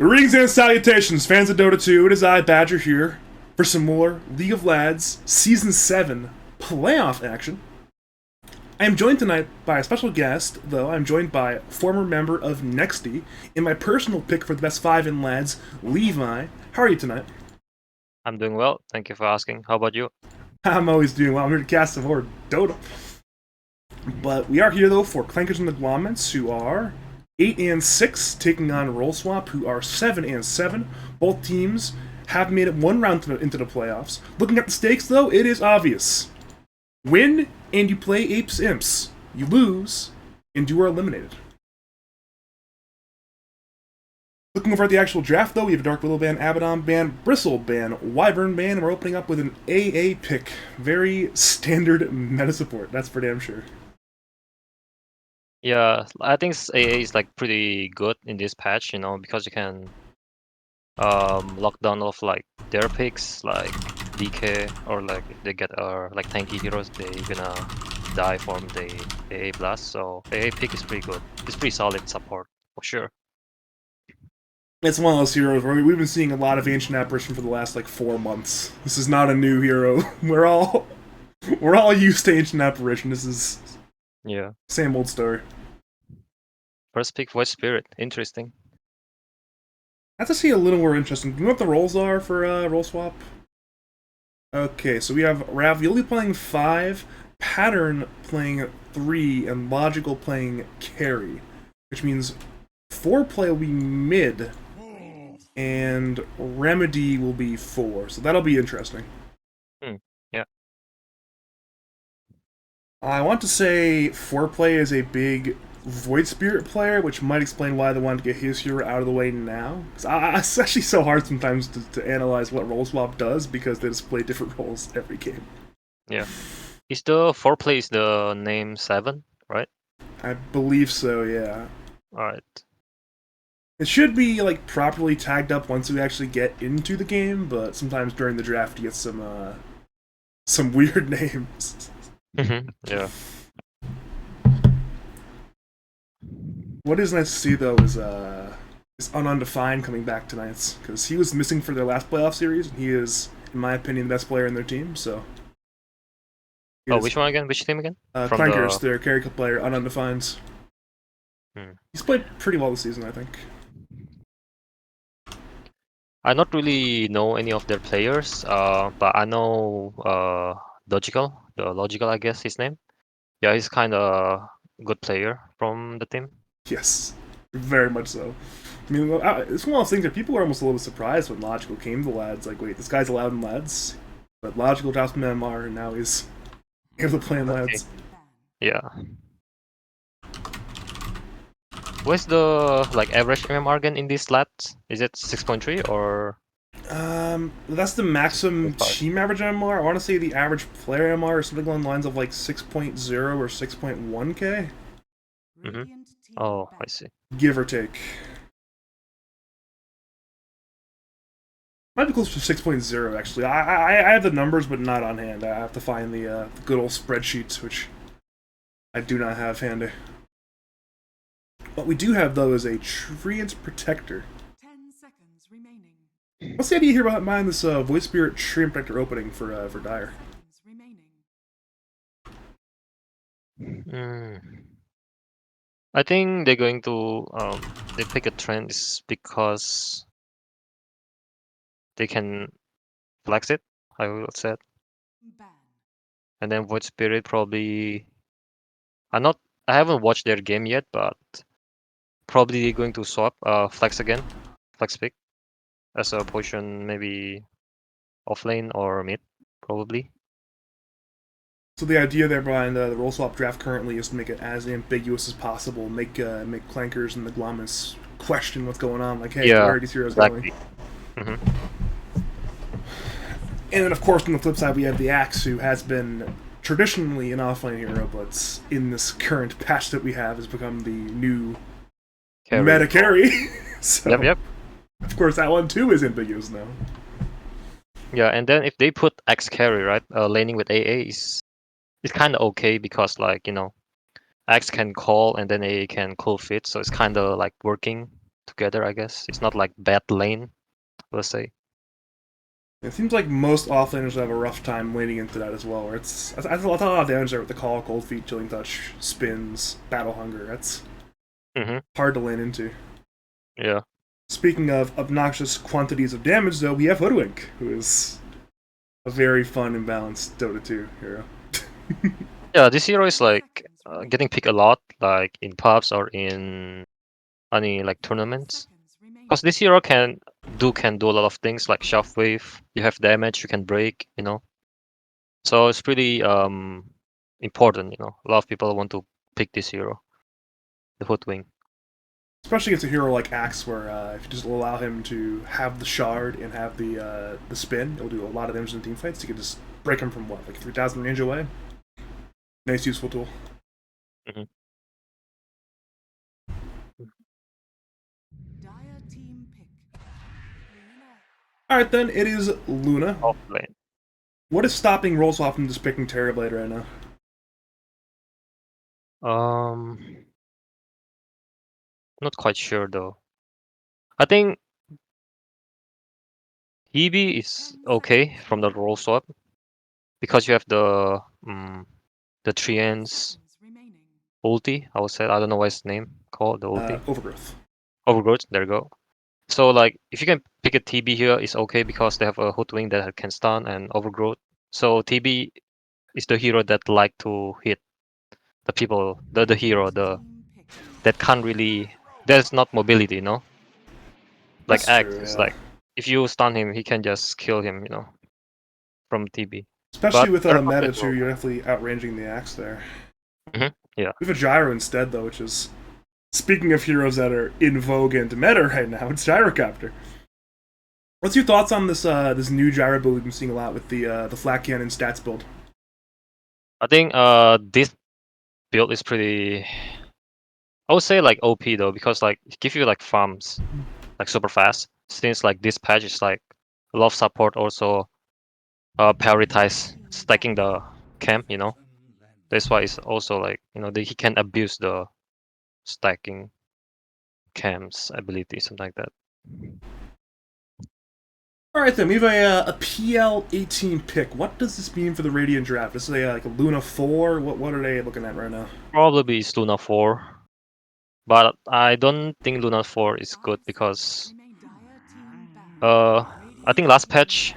Greetings and salutations, fans of Dota 2. It is I, Badger, here for some more League of Lads Season 7 playoff action. I am joined tonight by a special guest, though. I'm joined by former member of Nexty and my personal pick for the best 5 in Lads, Levi. How are you tonight? I'm doing well. Thank you for asking. How about you? I'm always doing well. I'm here to cast some more Dota. But we are here, though, for Clankers and the Guamments, who are 8 and 6, taking on Roll Swap, who are 7 and 7. Both teams have made it one round into the playoffs. Looking at the stakes, though, it is obvious. Win, and you play Apes Imps. You lose, and you are eliminated. Looking over at the actual draft, though, we have a Dark Willow ban, Abaddon ban, Bristle ban, Wyvern ban, and we're opening up with an AA pick. Very standard meta support, that's for damn sure. Yeah, I think AA is like pretty good in this patch, because you can lock down of like their picks like DK, or like if they get like tanky heroes, they gonna die from the AA blast. So AA pick is pretty good. It's pretty solid support for sure. It's one of those heroes where we've been seeing a lot of Ancient Apparition for the last like 4 months. This is not a new hero. We're all used to Ancient Apparition. This is same old story. First pick Voice Spirit, interesting. That's actually a little more interesting. Do you know what the roles are for Roll Swap? Okay, so we have Ravioli playing 5, Pattern playing 3, and Logical playing carry, which means foreplay will be mid, and Remedy will be 4. So that'll be interesting. Yeah. I want to say foreplay is a big Void Spirit player, which might explain why they wanted to get his hero out of the way now. It's actually so hard sometimes to analyze what Roll Swap does because they just play different roles every game. Yeah. Is the foreplay is the name 7, right? I believe so, yeah. Alright. It should be like properly tagged up once we actually get into the game, but sometimes during the draft you get some weird names. Yeah. What is nice to see though is Undefined coming back tonight, because he was missing for their last playoff series, and he is, in my opinion, the best player in their team. So. Which one again? Which team again? Clankers, their carry player, Undefined. He's played pretty well this season, I think. I not really know any of their players, but I know Logical, I guess his name. Yeah, he's kind of a good player from the team. Yes, very much so. I mean, it's one of those things that people are almost a little bit surprised when Logical came to Lads. Like, wait, this guy's allowed in Lads? But Logical drops from MMR, and now he's able to play in Lads. Yeah. What's the average MMR again in these Lads? Is it 6.3 or? That's the maximum team average MMR. I want to say the average player MMR is something along the lines of like 6.0 or 6.1k. Oh, I see. Give or take. Might be close to 6.0 actually. I have the numbers, but not on hand. I have to find the good old spreadsheets, which I do not have handy. What we do have though is a Treant Protector. 10 seconds remaining. What's the idea here behind this Void Spirit Treant Protector opening for Dire? I think they're going to they pick a trend is because they can flex it, I will say. And then Void Spirit probably I haven't watched their game yet, but probably they're going to swap flex again, flex pick as a position, maybe off lane or mid, probably. So the idea there behind the roll swap draft currently is to make it as ambiguous as possible, make Clankers and the Guamments question what's going on, like, hey, where are these heroes going? And then, of course, on the flip side, we have the Axe, who has been traditionally an offlane hero, but in this current patch that we have, has become the new meta carry. So, yep. Of course, that one too is ambiguous now. Yeah, and then if they put X carry, right, laning with AA is kind of okay because, like, X can call and then AA can cool fit, so it's kind of like working together, I guess. It's not like bad lane, let's say. It seems like most offlaners have a rough time leaning into that as well. Where I thought a lot of damage there with the call, cold feet, chilling touch, spins, battle hunger. That's hard to lane into. Yeah. Speaking of obnoxious quantities of damage, though, we have Hoodwink, who is a very fun and balanced Dota 2 hero. Yeah, this hero is like getting picked a lot, like in pubs or in any like tournaments. Because this hero can do a lot of things like shockwave. You have damage, you can break, you know. So it's pretty important, you know. A lot of people want to pick this hero, the Hoodwink. Especially against a hero like Axe, where if you just allow him to have the shard and have the spin, it'll do a lot of damage in team fights. You can just break him from what, like 3,000 range away. Nice, useful tool. Dire team pick. All right, then it is Luna. Off lane. What is stopping Rollswap from just picking Terrorblade right now? Not quite sure though. I think Hebe is okay from the roll swap because you have the Trian's ulti. I would say I don't know what its name called, the ulti. Overgrowth. Overgrowth. There you go. So like if you can pick a TB here, it's okay because they have a Hoodwink that can stun and Overgrowth. So TB is the hero that like to hit the people, the hero, that can't really. There's not mobility, you know. Like That's Axe true, is yeah. like if you stun him, he can just kill him, you know, from TB. Especially But with they're meta not too, you're definitely outranging the Axe there. Yeah. We have a Gyro instead, though, which is, speaking of heroes that are in vogue and meta right now, it's Gyrocopter. What's your thoughts on this new Gyro build we've been seeing a lot with the Flat Cannon stats build? I think this build is pretty. I would say like OP though because like it gives you like farms like super fast. Since like this patch is like a lot of support also prioritize stacking the camp, you know. That's why it's also like you know he can abuse the stacking camps ability, something like that. Alright then, we have a PL18 pick. What does this mean for the Radiant draft? This is like a Luna 4? What are they looking at right now? Probably it's Luna 4. But I don't think Luna 4 is good because I think last patch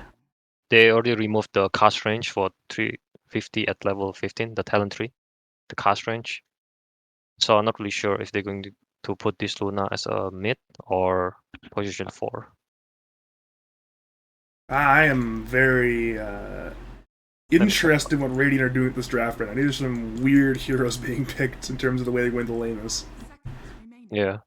they already removed the cast range for 350 at level 15, the talent tree, the cast range. So I'm not really sure if they're going to put this Luna as a mid or position 4. I am very interested in what Radiant are doing with this draft right now. These are some weird heroes being picked in terms of the way they go into lanes. Yeah.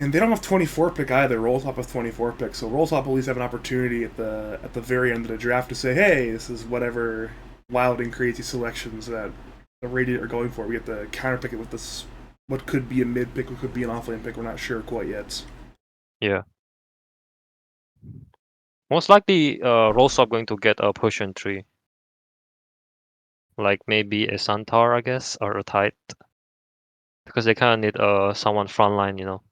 And they don't have 24 pick either. Rolltop have 24 pick, so Rolltop at least have an opportunity at the very end of the draft to say, hey, this is whatever wild and crazy selections that the Radiant are going for. We get to counterpick it with this, what could be a mid pick, what could be an offlane pick. We're not sure quite yet. Yeah. Most likely, Rollsop going to get a potion tree. Like maybe a Centaur, I guess, or a Tide. Because they kind of need someone frontline, you know.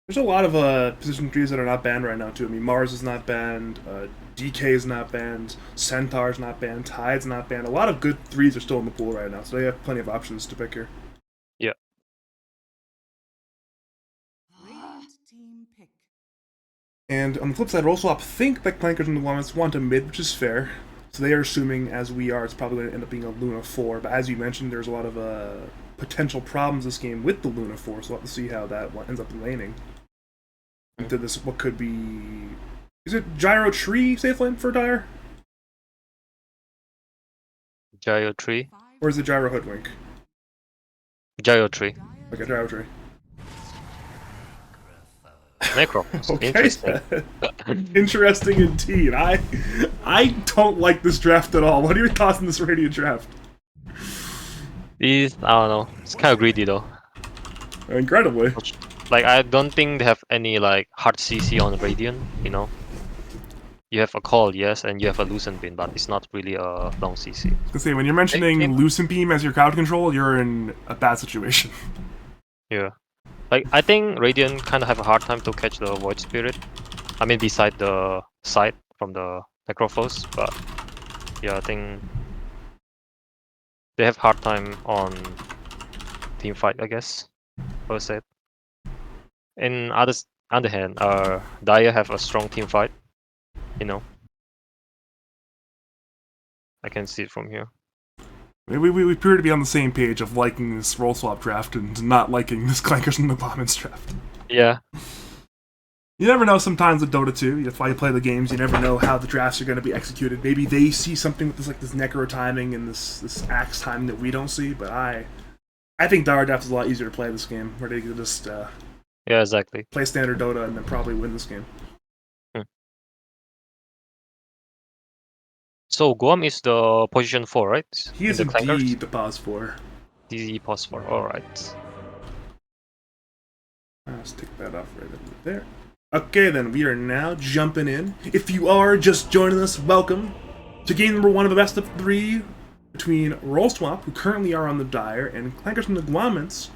There's a lot of position trees that are not banned right now too. I mean, Mars is not banned, DK is not banned, Centaur's not banned, Tide's not banned. A lot of good threes are still in the pool right now, so they have plenty of options to pick here. Yeah. And on the flip side, Rollswap think that Clankers and the Guamments want a mid, which is fair. So they are assuming, as we are, it's probably going to end up being a Luna 4. But as you mentioned, there's a lot of potential problems this game with the Luna 4, so we'll have to see how that ends up laning. Into this, what could be... Is it Gyro Tree safe lane for Dire? Gyro tree. Or is it Gyro Hoodwink? Gyro tree. Okay, Gyro Tree. Necro. Okay, Interesting. interesting indeed. I don't like this draft at all. What are your thoughts on this Radiant draft? These, I don't know. It's kind of greedy though. Incredibly. Like I don't think they have any like hard CC on Radiant, you know. You have a call, yes, and you have a Lucent Beam, but it's not really a long CC. I was gonna say, when you're mentioning Lucent Beam as your crowd control, you're in a bad situation. Yeah. Like I think Radiant kind of have a hard time to catch the Void Spirit. I mean, beside the sight from the Necrophos, but yeah, I think they have hard time on team fight, I guess. Per se. In other hand, Dire have a strong team fight. You know, I can see it from here. We appear to be on the same page of liking this roll swap draft and not liking this Clankers and the Guamments draft. Yeah. You never know sometimes with Dota 2, that's why you play the games, you never know how the drafts are going to be executed. Maybe they see something with this Necro timing and this Axe timing that we don't see, but I think Dire Draft is a lot easier to play this game, where they can just Yeah, exactly. play standard Dota and then probably win this game. So Guam is the position 4, right? He is In the Clankers? indeed the pause 4. DZ pos 4, alright. Let's take that off right over there. Okay, then, we are now jumping in. If you are just joining us, welcome to game number 1 of the best of 3 between Roll Swap, who currently are on the Dire, and Clankers from the Guamments,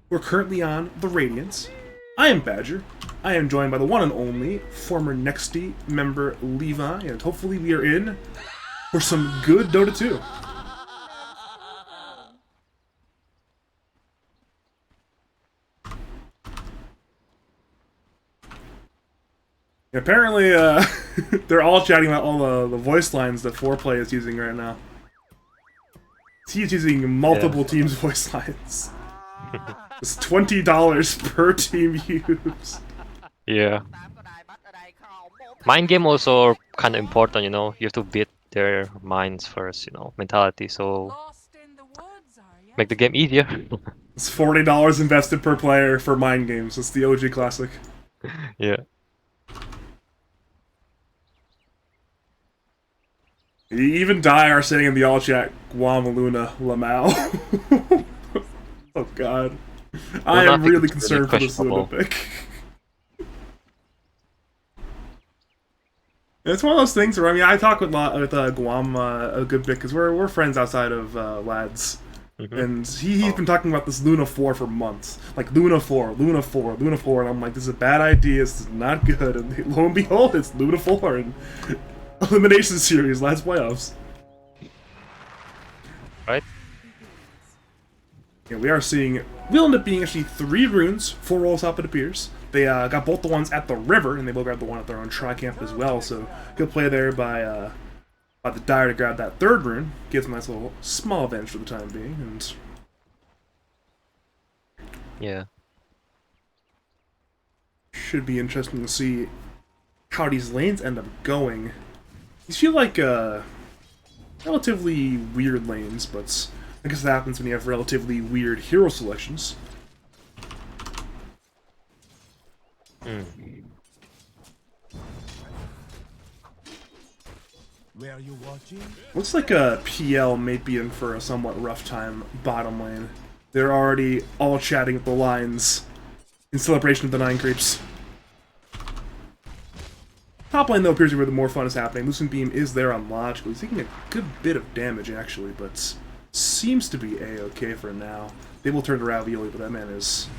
who are currently on the Radiance. I am Badger. I am joined by the one and only former Nexty member Levi, and hopefully we are in for some good Dota 2. Apparently, they're all chatting about all the voice lines that Foreplay is using right now. He's using multiple teams' voice lines. It's $20 per team used. Yeah. Mind game also kind of important, you know. You have to beat their minds first, you know, mentality. So Lost in the woods, are ya? make the game easier. It's $40 invested per player for mind games. It's the OG classic. Yeah. Even Dire are saying in the all chat, Guam Luna Lamau. Oh god. I am really concerned for this Luna pick. It's one of those things where, I mean, I talk with Guam a good bit, because we're friends outside of lads. And he's been talking about this Luna 4 for months. Like, Luna 4, Luna 4, Luna 4, and I'm like, this is a bad idea, this is not good. And lo and behold, it's Luna 4, and Elimination Series, last playoffs. Right? Yeah, we are seeing, will end up being actually 3 runes, 4 rolls up it appears. They got both the ones at the river, and they will grab the one at their own tri-camp as well, so good play there by the Dire to grab that 3rd rune. Gives them a nice little small advantage for the time being, and Yeah. should be interesting to see how these lanes end up going. These feel like relatively weird lanes, but I guess that happens when you have relatively weird hero selections. Where are you watching? Looks like a PL may be in for a somewhat rough time bottom lane. They're already all chatting at the lines in celebration of the 9 creeps. Top lane, though, appears to be where the more fun is happening. Lucent Beam is there on logical. He's taking a good bit of damage, actually, but seems to be A-okay for now. They will turn to Ravioli, but that man is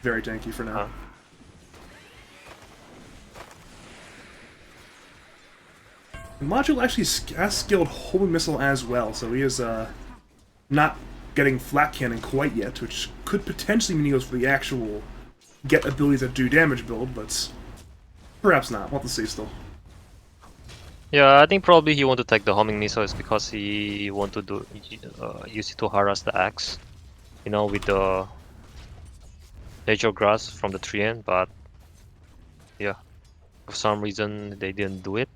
very tanky for now. And Module actually has skilled Homing Missile as well, so he is not getting Flat Cannon quite yet, which could potentially mean he goes for the actual get abilities that do damage build, but perhaps not. We'll have to see still. Yeah, I think probably he want to take the homing missiles because he want to do use it to harass the axe, you know, with the nature grass from the tree end. But yeah, for some reason they didn't do it.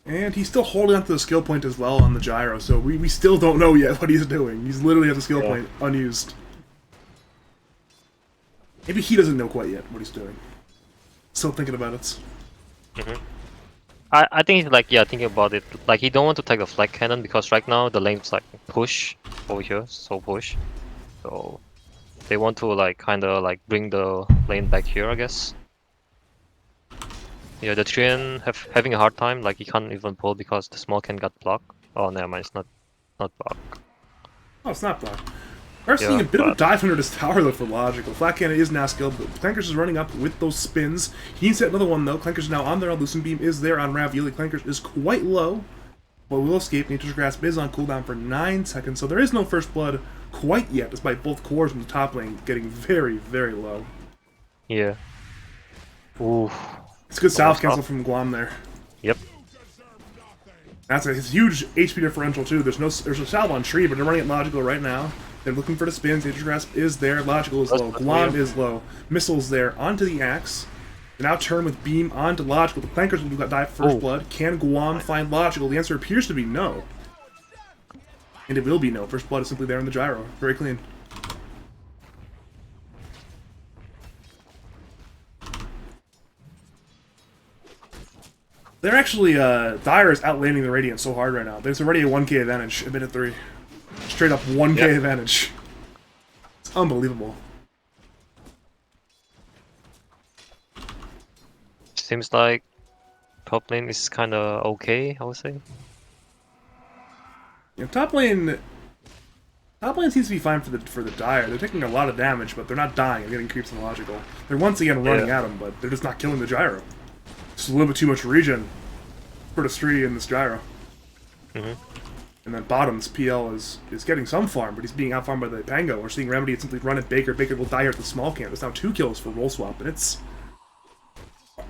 And he's still holding onto the skill point as well on the gyro, so we still don't know yet what he's doing. He's literally at the skill point unused. Maybe he doesn't know quite yet what he's doing. Still thinking about it. I think he's like, yeah, thinking about it. Like, he don't want to take the flag cannon because right now the lane's like push over here, so push. So they want to like kind of like bring the lane back here, I guess. Yeah, the Treant having a hard time. Like, he can't even pull because the small can got blocked. Oh, never mind, it's not blocked. Oh, it's not blocked. We're seeing a bit of a dive under this tower, though, for Logical. Flat Cannon is now skilled, but Clankers is running up with those spins. He needs to hit another one, though. Clankers is now on there. Lucent Beam is there on Ravioli. Clankers is quite low, but will escape. Nature's Grasp is on cooldown for 9 seconds, so there is no First Blood quite yet, despite both cores from the top lane getting very, very low. Yeah. Ooh. It's a good South cancel from Guam there. Yep. That's a huge HP differential, too. There's a salve on Tree, but they're running it Logical right now. They're looking for the spins. Nature's Grasp is there. Logical is low. Guam is low. Missile's there. Onto the Axe. They now turn with Beam onto Logical. The Clankers will die first blood. Can Guam find Logical? The answer appears to be no. And it will be no. First blood is simply there in the gyro. Very clean. They're actually, Dire is outlaning the Radiant so hard right now. There's already a 1k advantage, a minute 3. Straight up 1k advantage. It's unbelievable. Seems like top lane is kind of okay, I would say. Yeah, top lane seems to be fine for the Dire. They're taking a lot of damage, but they're not dying. They're getting creeps and Logical. They're once again running at them, but they're just not killing the gyro. Just a little bit too much regen for the Stree in this gyro. And then bottoms, PL is getting some farm, but he's being out farmed by the Pango. We're seeing Remedy simply run at Baker. Baker will die here at the small camp. There's now 2 kills for roll swap, and it's...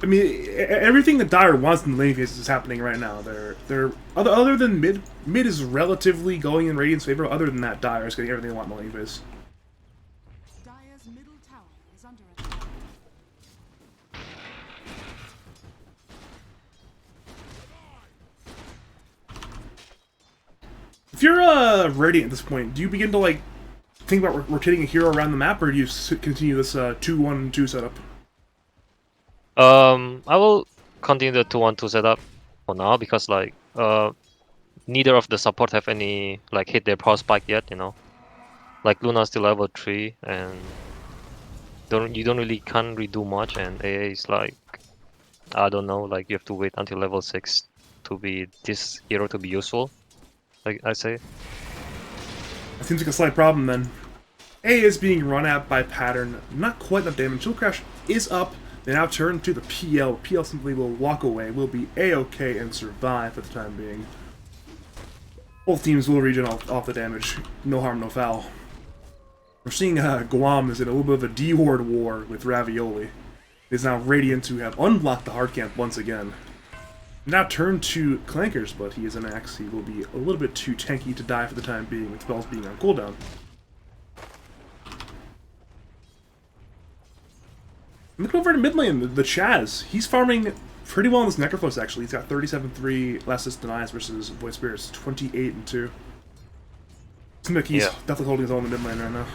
I mean, everything that Dire wants in the lane phases is happening right now. They're other than mid is relatively going in Radiant's favor. Other than that, Dire is getting everything they want in the lane phase. Dire's middle tower is under attack. If you're Radiant at this point, do you begin to like think about rotating a hero around the map, or do you continue this 2-1-2 setup? I will continue the 2-1-2 setup for now because like neither of the support have any like hit their power spike yet, you know. Like Luna's still level 3 and you don't really can't redo much, and AA is like, I don't know, like you have to wait until level 6 to be this hero to be useful, like I say. That seems like a slight problem then. A is being run at by Pattern, not quite enough damage. Chill Crash is up. They now turn to the PL. PL simply will walk away, will be A-OK and survive for the time being. Both teams will regen off the damage. No harm, no foul. We're seeing Guam is in a little bit of a D-Ward war with Ravioli. It is now Radiant who have unblocked the hard camp once again. Now turn to Clankers, but he is an Axe. He will be a little bit too tanky to die for the time being, with spells being on cooldown. Looking over to mid lane, the Chaz. He's farming pretty well in this Necrophos, actually. He's got 37-3 last assist denies versus Void Spirits, 28-2. Seems like he's definitely holding his own in the mid lane right now.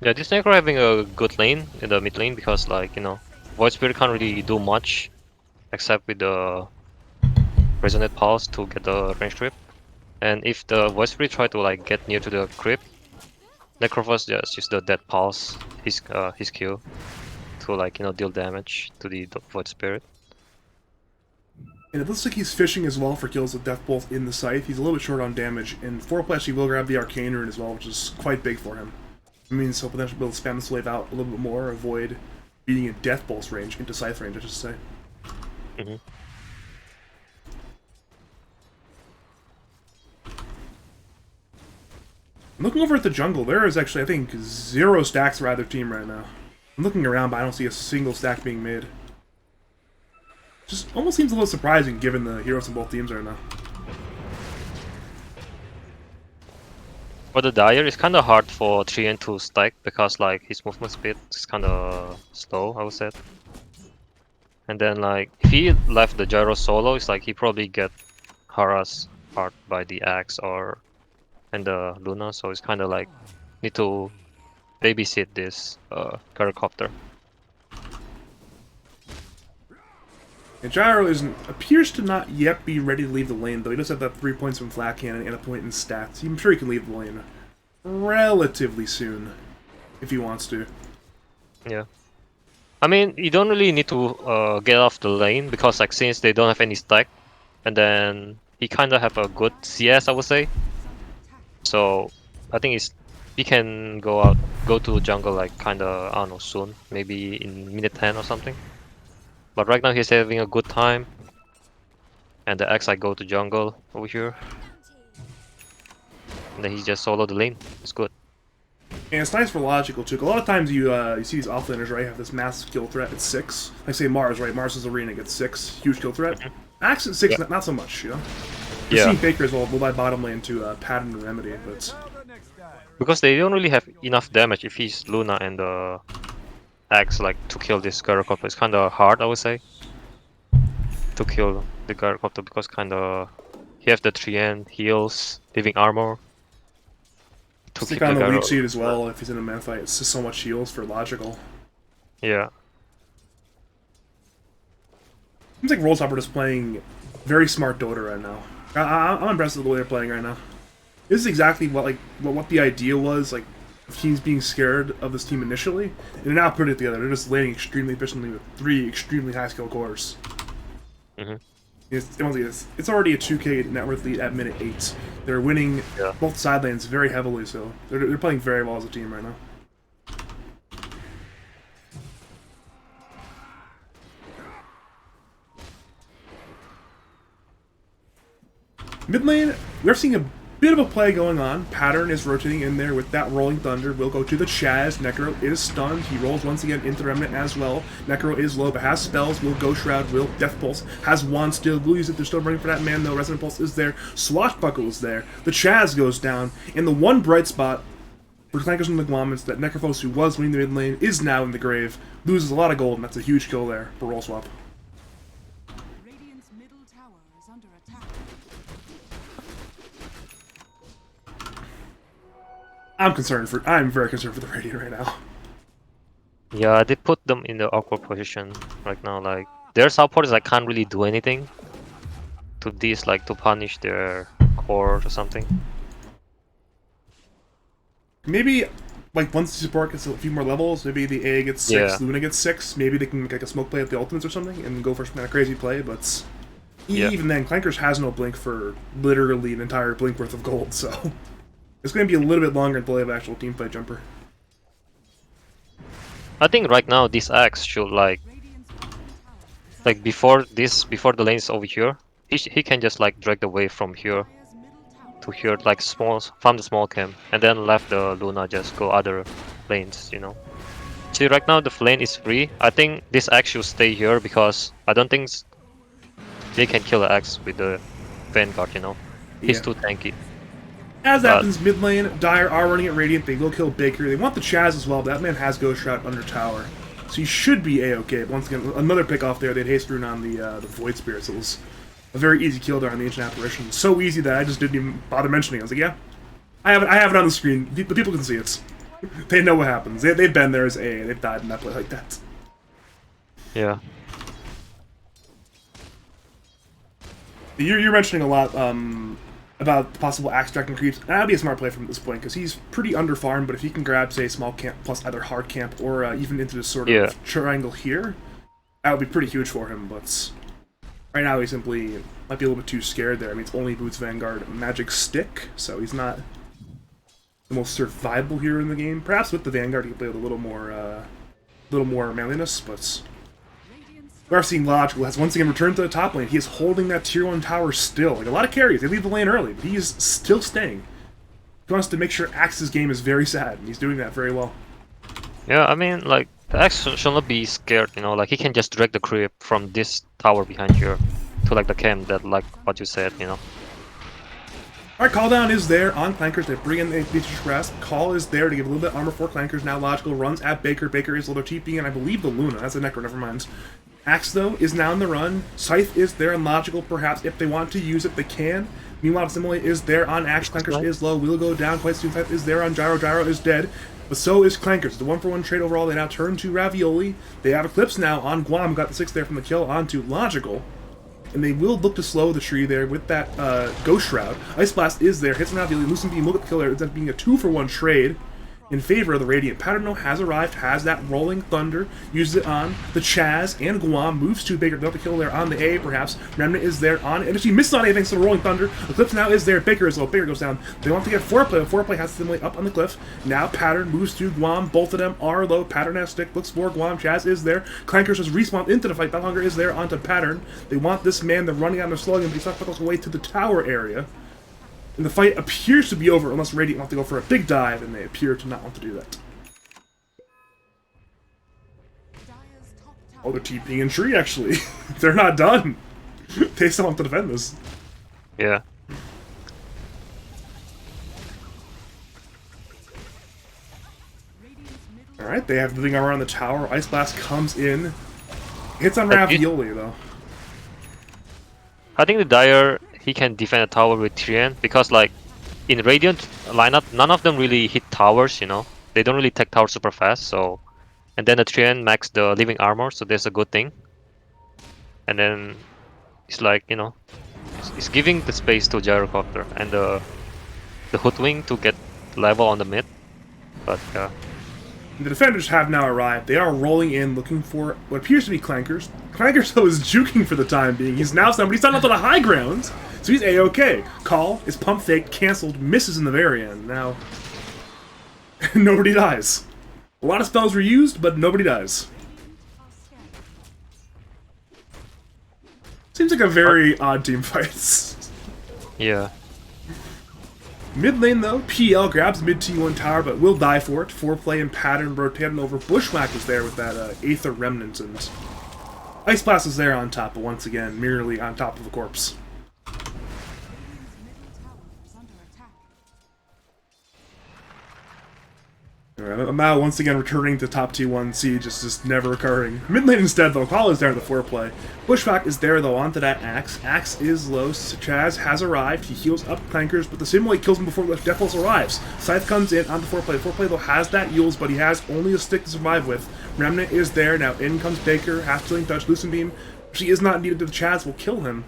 Yeah, this Necro having a good lane in the mid lane because, like, you know, Void Spirit can't really do much except with the Resonate Pulse to get the range creep. And if the Void Spirit try to like get near to the creep, Necrophos just use the Dead Pulse, his Q, to like, you know, deal damage to the Void Spirit. And it looks like he's fishing as well for kills with Death Bolt in the Scythe. He's a little bit short on damage, and 4+ he will grab the Arcane Rune as well, which is quite big for him. It means he'll potentially be able to spam the Slave out a little bit more, avoid being in Death Bolt's range, into Scythe range, I should say. Looking over at the jungle, there is actually, I think, 0 stacks for either team right now. I'm looking around, but I don't see a single stack being made. Just almost seems a little surprising given the heroes in both teams right now. For the Dire, it's kind of hard for 3 and 2 stack because like his movement speed is kind of slow, I would say. And then like if he left the Gyro solo, it's like he probably get harassed hard by the Axe or and the Luna, so it's kind of like need to babysit this Gyrocopter. And Gyro appears to not yet be ready to leave the lane, though he does have that 3 points from Flat Cannon and a point in stats. I'm sure he can leave the lane relatively soon, if he wants to. Yeah. I mean, you don't really need to get off the lane, because like since they don't have any stack, and then he kind of have a good CS, I would say. So I think he can go to jungle like kinda, I don't know, soon, maybe in minute 10 or something. But right now he's having a good time, and the X I go to jungle over here, and then he just solo the lane. It's good. And it's nice for logical too. A lot of times you see these offlaners, right, have this massive kill threat at 6. Like say Mars, right? Mars' arena gets 6, huge kill threat. Axe at 6, Yeah. not so much, you know. We've Yeah, seen Baker as well, move by bottom lane to Pattern and Remedy, but because they don't really have enough damage if he's Luna and X like to kill this Gyrocopter. It's kinda hard, I would say, to kill the Gyrocopter because kinda he has the 3N heals, living armor. To stick keep on the Gyro- weak seed as well if he's in a man fight. It's just so much heals for logical. Yeah. Seems like Rolltopper is playing very smart Dota right now. I'm impressed with the way they're playing right now. This is exactly what the idea was, like teams being scared of this team initially, and they're now putting it together. They're just laning extremely efficiently with 3 extremely high skill cores. Mhm. It's already a 2K net worth lead at minute 8. They're winning Yeah. both side lanes very heavily, so they're playing very well as a team right now. Mid lane, we're seeing a bit of a play going on. Pattern is rotating in there with that Rolling Thunder. We'll go to the Chaz. Necro is stunned. He rolls once again into Remnant as well. Necro is low, but has spells. Will Ghost Shroud. Will Death Pulse. Has Wand still. Will use it. They're still running for that man though. Resonant Pulse is there. Swashbuckle is there. The Chaz goes down. And the one bright spot for Clankers and the Guamments, that Necrophos, who was winning the mid lane, is now in the grave. Loses a lot of gold, and that's a huge kill there for roll swap. Radiant's middle tower is under attack. I'm very concerned for the Radiant right now. Yeah, they put them in the awkward position right now. Like their support is like can't really do anything to this, like to punish their core or something. Maybe, like, once the support gets a few more levels, maybe the A gets 6, Yeah. Luna gets 6, maybe they can make like a smoke play at the ultimates or something and go for some kind of crazy play, but Yeah. even then, Clankers has no blink for literally an entire blink worth of gold, so it's going to be a little bit longer until they have an actual teamfight jumper. I think right now this axe should Radiant's middle tower is like before the lane is over here, he can just like drag the wave from here Dire's middle tower to here, like small farm the small camp, and then left the Luna just go other lanes, you know. See, right now the lane is free. I think this axe should stay here because I don't think they can kill the axe with the Vanguard, you know. He's Yeah. too tanky. As happens, mid lane, Dire are running at Radiant, they will kill Baker. They want the Chaz as well, but that man has Ghost Shroud under tower. So he should be A-okay. Once again, another pick off there. They'd haste rune on the Void Spirits. It was a very easy kill there on the Ancient Apparition. So easy that I just didn't even bother mentioning it. I was like, yeah, I have it on the screen. The people can see it. They know what happens. They've been there as A. They've died in that play like that. Yeah. You're mentioning a lot about the possible axe tracking creeps. That'd be a smart play from this point because he's pretty underfarmed. But if he can grab, say, small camp plus either hard camp or even into this sort of Yeah. triangle here, that would be pretty huge for him. But right now he simply might be a little bit too scared there. I mean, it's only Boots Vanguard Magic Stick, so he's not the most survivable hero in the game. Perhaps with the Vanguard he can play with a little more manliness, but Radiant's we are seeing Logical has once again returned to the top lane. He is holding that tier 1 tower still. Like a lot of carries, they leave the lane early, but he is still staying. He wants to make sure Axe's game is very sad, and he's doing that very well. Yeah, I mean, like, the axe should not be scared, you know, like, he can just drag the creep from this tower behind here to, like, the camp that, like, what you said, you know. Alright, Call Down is there on Clankers. They bring in the Nature's Grasp. Call is there to give a little bit of armor for Clankers. Now Logical runs at Baker. Baker is a little TP, and I believe the Luna. That's a Necro, never mind. Axe, though, is now in the run. Scythe is there on Logical, perhaps. If they want to use it, they can. Meanwhile, Simulate is there on Axe. Clankers is low. Will go down quite soon. Scythe is there on Gyro. Gyro is dead. But so is Clankers. The 1-for-1 trade overall. They now turn to Ravioli. They have Eclipse now on Guam. Got the 6 there from the kill onto Logical. And they will look to slow the tree there with that Ghost Shroud. Ice Blast is there. Hits on Ravioli. Lucent Beam will get the kill there. It ends up being a 2-for-1 trade. in favor of the Radiant. Pattern though has arrived, has that Rolling Thunder, uses it on the Chaz and Guam, moves to Baker, about to kill there on the A perhaps. Remnant is there on, and if she misses on A thanks to the Rolling Thunder, Eclipse now is there, Baker is low, Baker goes down. They want to get Foreplay, but Foreplay has to simulate up on the cliff. Now Pattern moves to Guam, both of them are low, Pattern has stick, looks for Guam, Chaz is there, Clankers has respawned into the fight, Hunger is there onto Pattern. They want this man, they're running on, they're slowing him, but he's not buckles away to the tower area. And the fight appears to be over unless Radiant want to go for a big dive, and they appear to not want to do that. Oh, they're TPing in tree, actually. They're not done. They still want to defend this. Yeah. Alright, they have living armor on the tower. Ice Blast comes in. Hits on Ravioli, though. I think the Dire, he can defend a tower with Tyrion because like in Radiant lineup, none of them really hit towers, you know. They don't really take towers super fast, so and then the Tyrion max the living armor, so that's a good thing. And then it's like, you know, it's giving the space to Gyrocopter and the Hoodwing to get level on the mid. But The defenders have now arrived. They are rolling in, looking for what appears to be Clankers. Clankers, though, is juking for the time being. He's now stunned, but he's not up to the high ground, so he's A-OK. Call is pump fake, cancelled, misses in the very end. Now, nobody dies. A lot of spells were used, but nobody dies. Seems like a very odd team fight. yeah. Mid lane, though, PL grabs mid T1 tower, but will die for it. Foreplay and Pattern rotating over. Bushwhack is there with that Aether Remnant, and Ice Blast is there on top, but once again, merely on top of a corpse. Alright, I'm now once again returning to top T1 siege, it's just never occurring. Mid lane instead, though, Call is there in the foreplay. Bushwhack is there, though, onto that Axe. Axe is low, Chaz has arrived, he heals up Clankers, but the Simulate kills him before the Death Pulse arrives. Scythe comes in onto foreplay. Foreplay, though, has that Yules, but he has only a stick to survive with. Remnant is there, now in comes Baker, half-killing touch, Lucent Beam. She is not needed, the Chaz will kill him.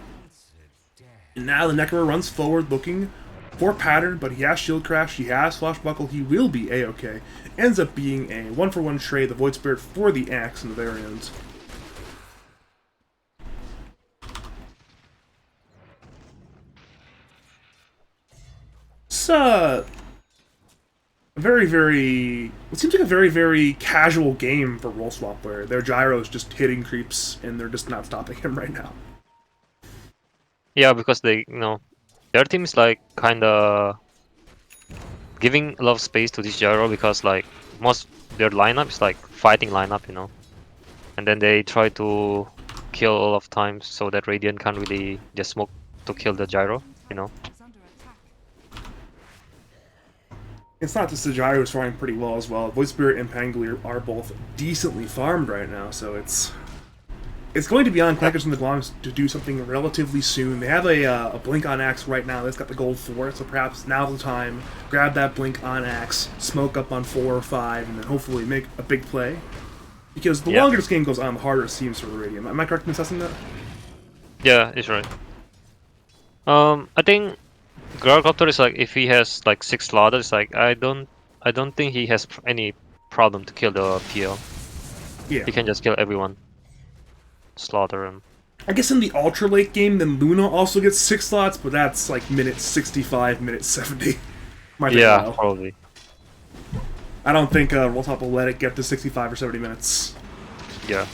And now the Necro runs forward, looking for Pattern, but he has Shield Crash, he has Swashbuckle, he will be A-OK. Ends up being a 1-for-1 trade, the Void Spirit for the Axe in the very end. It's a very, it seems like a very casual game for Roll Swap, where their Gyro's just hitting creeps, and they're just not stopping him right now. Yeah, because they, you know, their team is like kinda giving a lot of space to this Gyro because like most their lineup is like fighting lineup, you know. And then they try to kill all of times so that Radiant can't really just smoke to kill the Gyro, you know. It's not just the Gyro is farming pretty well as well. Void Spirit and Pangolier are both decently farmed right now, so it's going to be on Clankers and the Guamments to do something relatively soon. They have a Blink on Axe right now that's got the gold for it, so perhaps now's the time. Grab that Blink on Axe, smoke up on 4 or 5, and then hopefully make a big play. Because the longer this game goes on, the harder it seems for Radiant. Am I correct in assessing that? Yeah, it's right. I think Gyrocopter is like, if he has like 6 slaughters, it's like I don't think he has any problem to kill the PL. Yeah. He can just kill everyone. Slaughter him. I guess in the ultra late game, then Luna also gets 6 slots, but that's like minute 65, minute 70. Might take a while. Probably. I don't think Rolltop will let it get to 65 or 70 minutes. Yeah.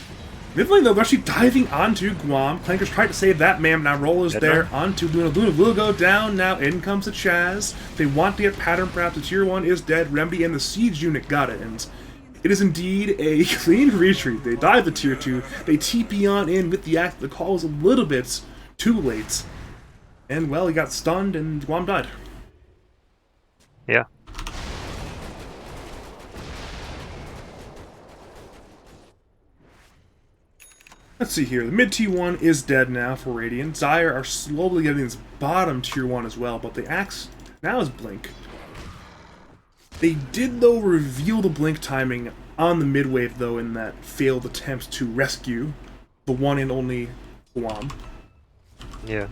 Mid lane, though, they're actually diving onto Guam. Clankers tried to save that man, now Roll is there onto Luna. Luna will go down, now in comes the Chaz. They want to get Pattern, perhaps the tier 1 is dead. Remedy and the Siege unit got it, and it is indeed a clean retreat. They dive the tier 2, they TP on in with the Axe. The call was a little bit too late. And, well, he got stunned and Guam died. Yeah. Let's see here. The mid T1 is dead now for Radiant. Dire are slowly getting this bottom tier 1 as well, but the Axe now is Blink. They did, though, reveal the Blink timing on the mid-wave, though, in that failed attempt to rescue the one and only Guam. Yeah.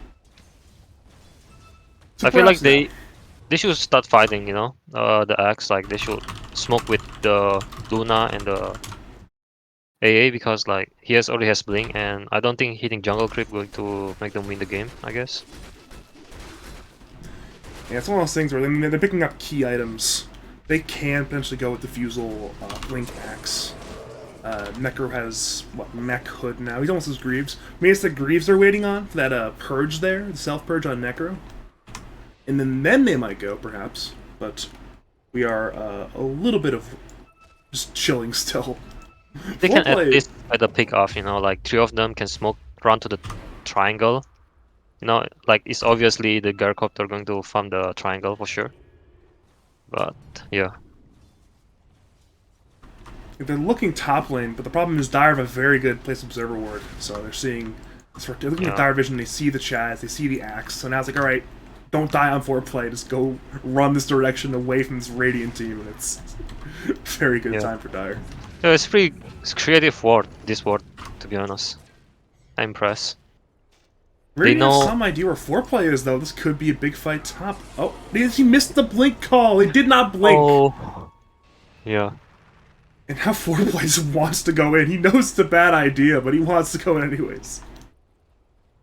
So I feel like they should start fighting, you know, the Axe, like they should smoke with the Luna and the AA because like he already has blink, and I don't think hitting jungle creep going to make them win the game. I guess. Yeah, it's one of those things where they're picking up key items. They can potentially go with Diffusal, Blink Axe. Necro has, what, Mech Hood now. He's almost as Greaves. Maybe it's the Greaves they're waiting on, for that Purge there, the Self-Purge on Necro. And then they might go, perhaps. But we are a little bit of just chilling still. They can at Foreplay- least try to pick off, you know, like 3 of them can smoke run to the triangle. You know, like it's obviously the Gyrocopter going to farm the triangle for sure. But yeah. They're looking top lane, but the problem is Dire have a very good place observer ward, so they're seeing. They're looking at Dire Vision, they see the Chaz, they see the Axe, so now it's like, alright, don't die on foreplay, just go run this direction away from this Radiant team, and it's very good time for Dire. Yeah, it's creative ward, this ward, to be honest. I'm impressed. Radiant has know- some idea where foreplay is, though. This could be a big fight top. Oh, he missed the blink call! He did not blink! Oh. Yeah. And now foreplay just wants to go in. He knows it's a bad idea, but he wants to go in anyways.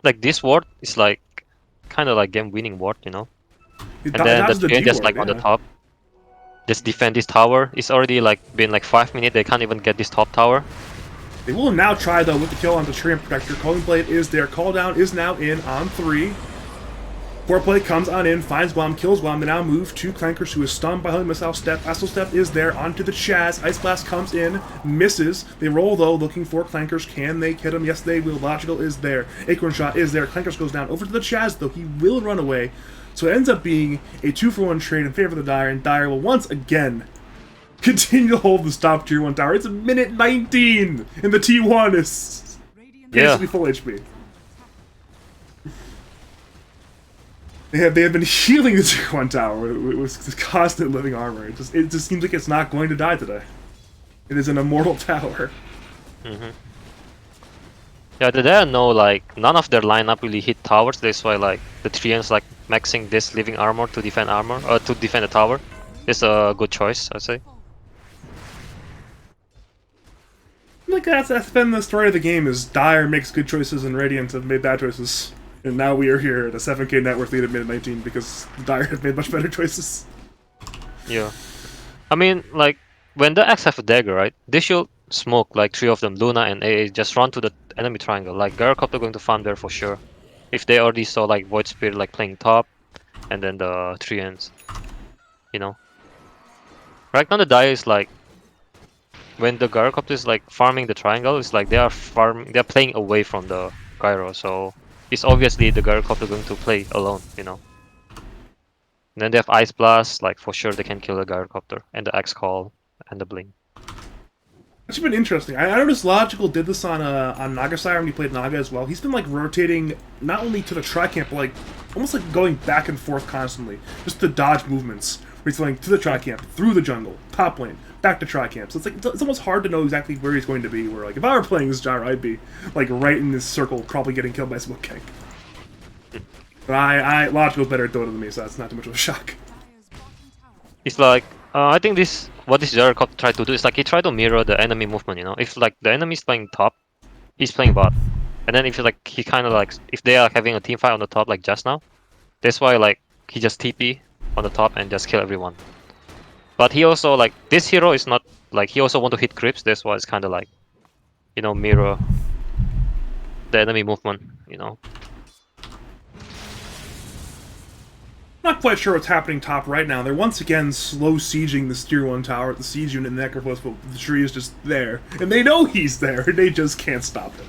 Like this ward is like kind of like game winning ward, you know. He And then dodges the train just D-ward, like on the yeah. top. Just defend this tower. It's already like been like 5 minutes. They can't even get this top tower. They will now try, though, with the kill on the Tree and Protector. Calling Blade is there. Call down is now in on 3. Foreplay comes on in, finds Guam, kills Guam. They now move to Clankers, who is stunned by Holy Missile Step. Astral Step is there, onto the Chaz. Ice Blast comes in, misses. They roll, though, looking for Clankers. Can they hit him? Yes, they will. Logical is there. Acorn Shot is there. Clankers goes down over to the Chaz, though. He will run away. So it ends up being a 2-for-1 trade in favor of the Dire, and Dire will once again continue to hold the top tier 1 tower. It's a minute 19, and the T1 is basically full HP. They have been healing the tier 1 tower with constant living armor. It just seems like it's not going to die today. It is an immortal tower. Yeah, there are no like none of their lineup really hit towers. That's why like the Treants like maxing this living armor to defend armor or to defend the tower. It's a good choice, I'd say. Like that's been the story of the game: is Dire makes good choices and Radiant have made bad choices. And now we are here at a 7k net worth lead at minute 19 because Dire have made much better choices. Yeah, I mean like when the Axe have a dagger, right? They should smoke like 3 of them, Luna and AA, just run to the enemy triangle. Like Gyrocopter going to farm there for sure. If they already saw like Void Spirit like playing top, and then the Treants, you know. Right now the Dire is like when the Gyrocopter is like farming the triangle, it's like they're playing away from the Gyro, so it's obviously the Gyrocopter going to play alone, you know. And then they have Ice Blast, like for sure they can kill the Gyrocopter, and the Axe Call, and the Blink. It's been interesting. I noticed Logical did this on Nagasire when he played Naga as well. He's been like rotating not only to the tri-camp, but like almost like going back and forth constantly, just to dodge movements. Where he's going to the tri-camp, through the jungle, top lane, back to tri-camp. So it's like it's almost hard to know exactly where he's going to be. Where like if I were playing this Gyro, I'd be like right in this circle, probably getting killed by Smoke King. But Logical's better at Dota than me, so that's not too much of a shock. Dire's bottom tower It's like I think what this Gyrocopter tried to do is like he tried to mirror the enemy movement, you know. If like the enemy is playing top, he's playing bot. And then if like he kind of like if they are having a team fight on the top like just now, that's why like he just TP on the top and just kill everyone. But he also like this hero is not like he also want to hit creeps. That's why it's kind of like, you know, mirror the enemy movement, you know. Not quite sure what's happening top right now. They're once again slow sieging the tier 1 tower, the siege unit and the Necrophos, but the tree is just there. And they know he's there, and they just can't stop him.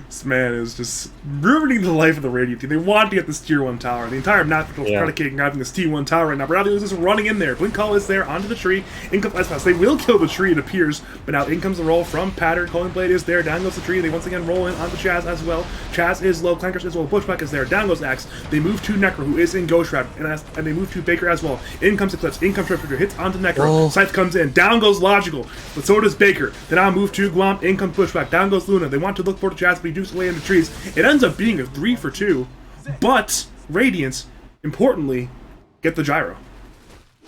This man is just ruining the life of the Radiant team. They want to get this tier 1 tower. The entire map is predicating on having this T1 tower right now, but now they're just running in there. Blink Call is there, onto the tree. In comes Ice Blast. They will kill the tree, it appears, but now in comes the roll from Pattern. Calling Blade is there, down goes the tree. They once again roll in onto Chaz as well. Chaz is low, Clankers is low, Bushback is there, down goes Axe. They move to Necro, who is in Ghost Shroud, and they move to Baker as well. In comes Eclipse, in comes Tripper, hits onto Necro. Scythe comes in, down goes Logical, but so does Baker. They now move to Guam, in comes Bushback, down goes Luna. They want to look for the Chaz, but he dukes away in the trees. It ends up being a 3 for 2, but Radiance, importantly, get the Gyro.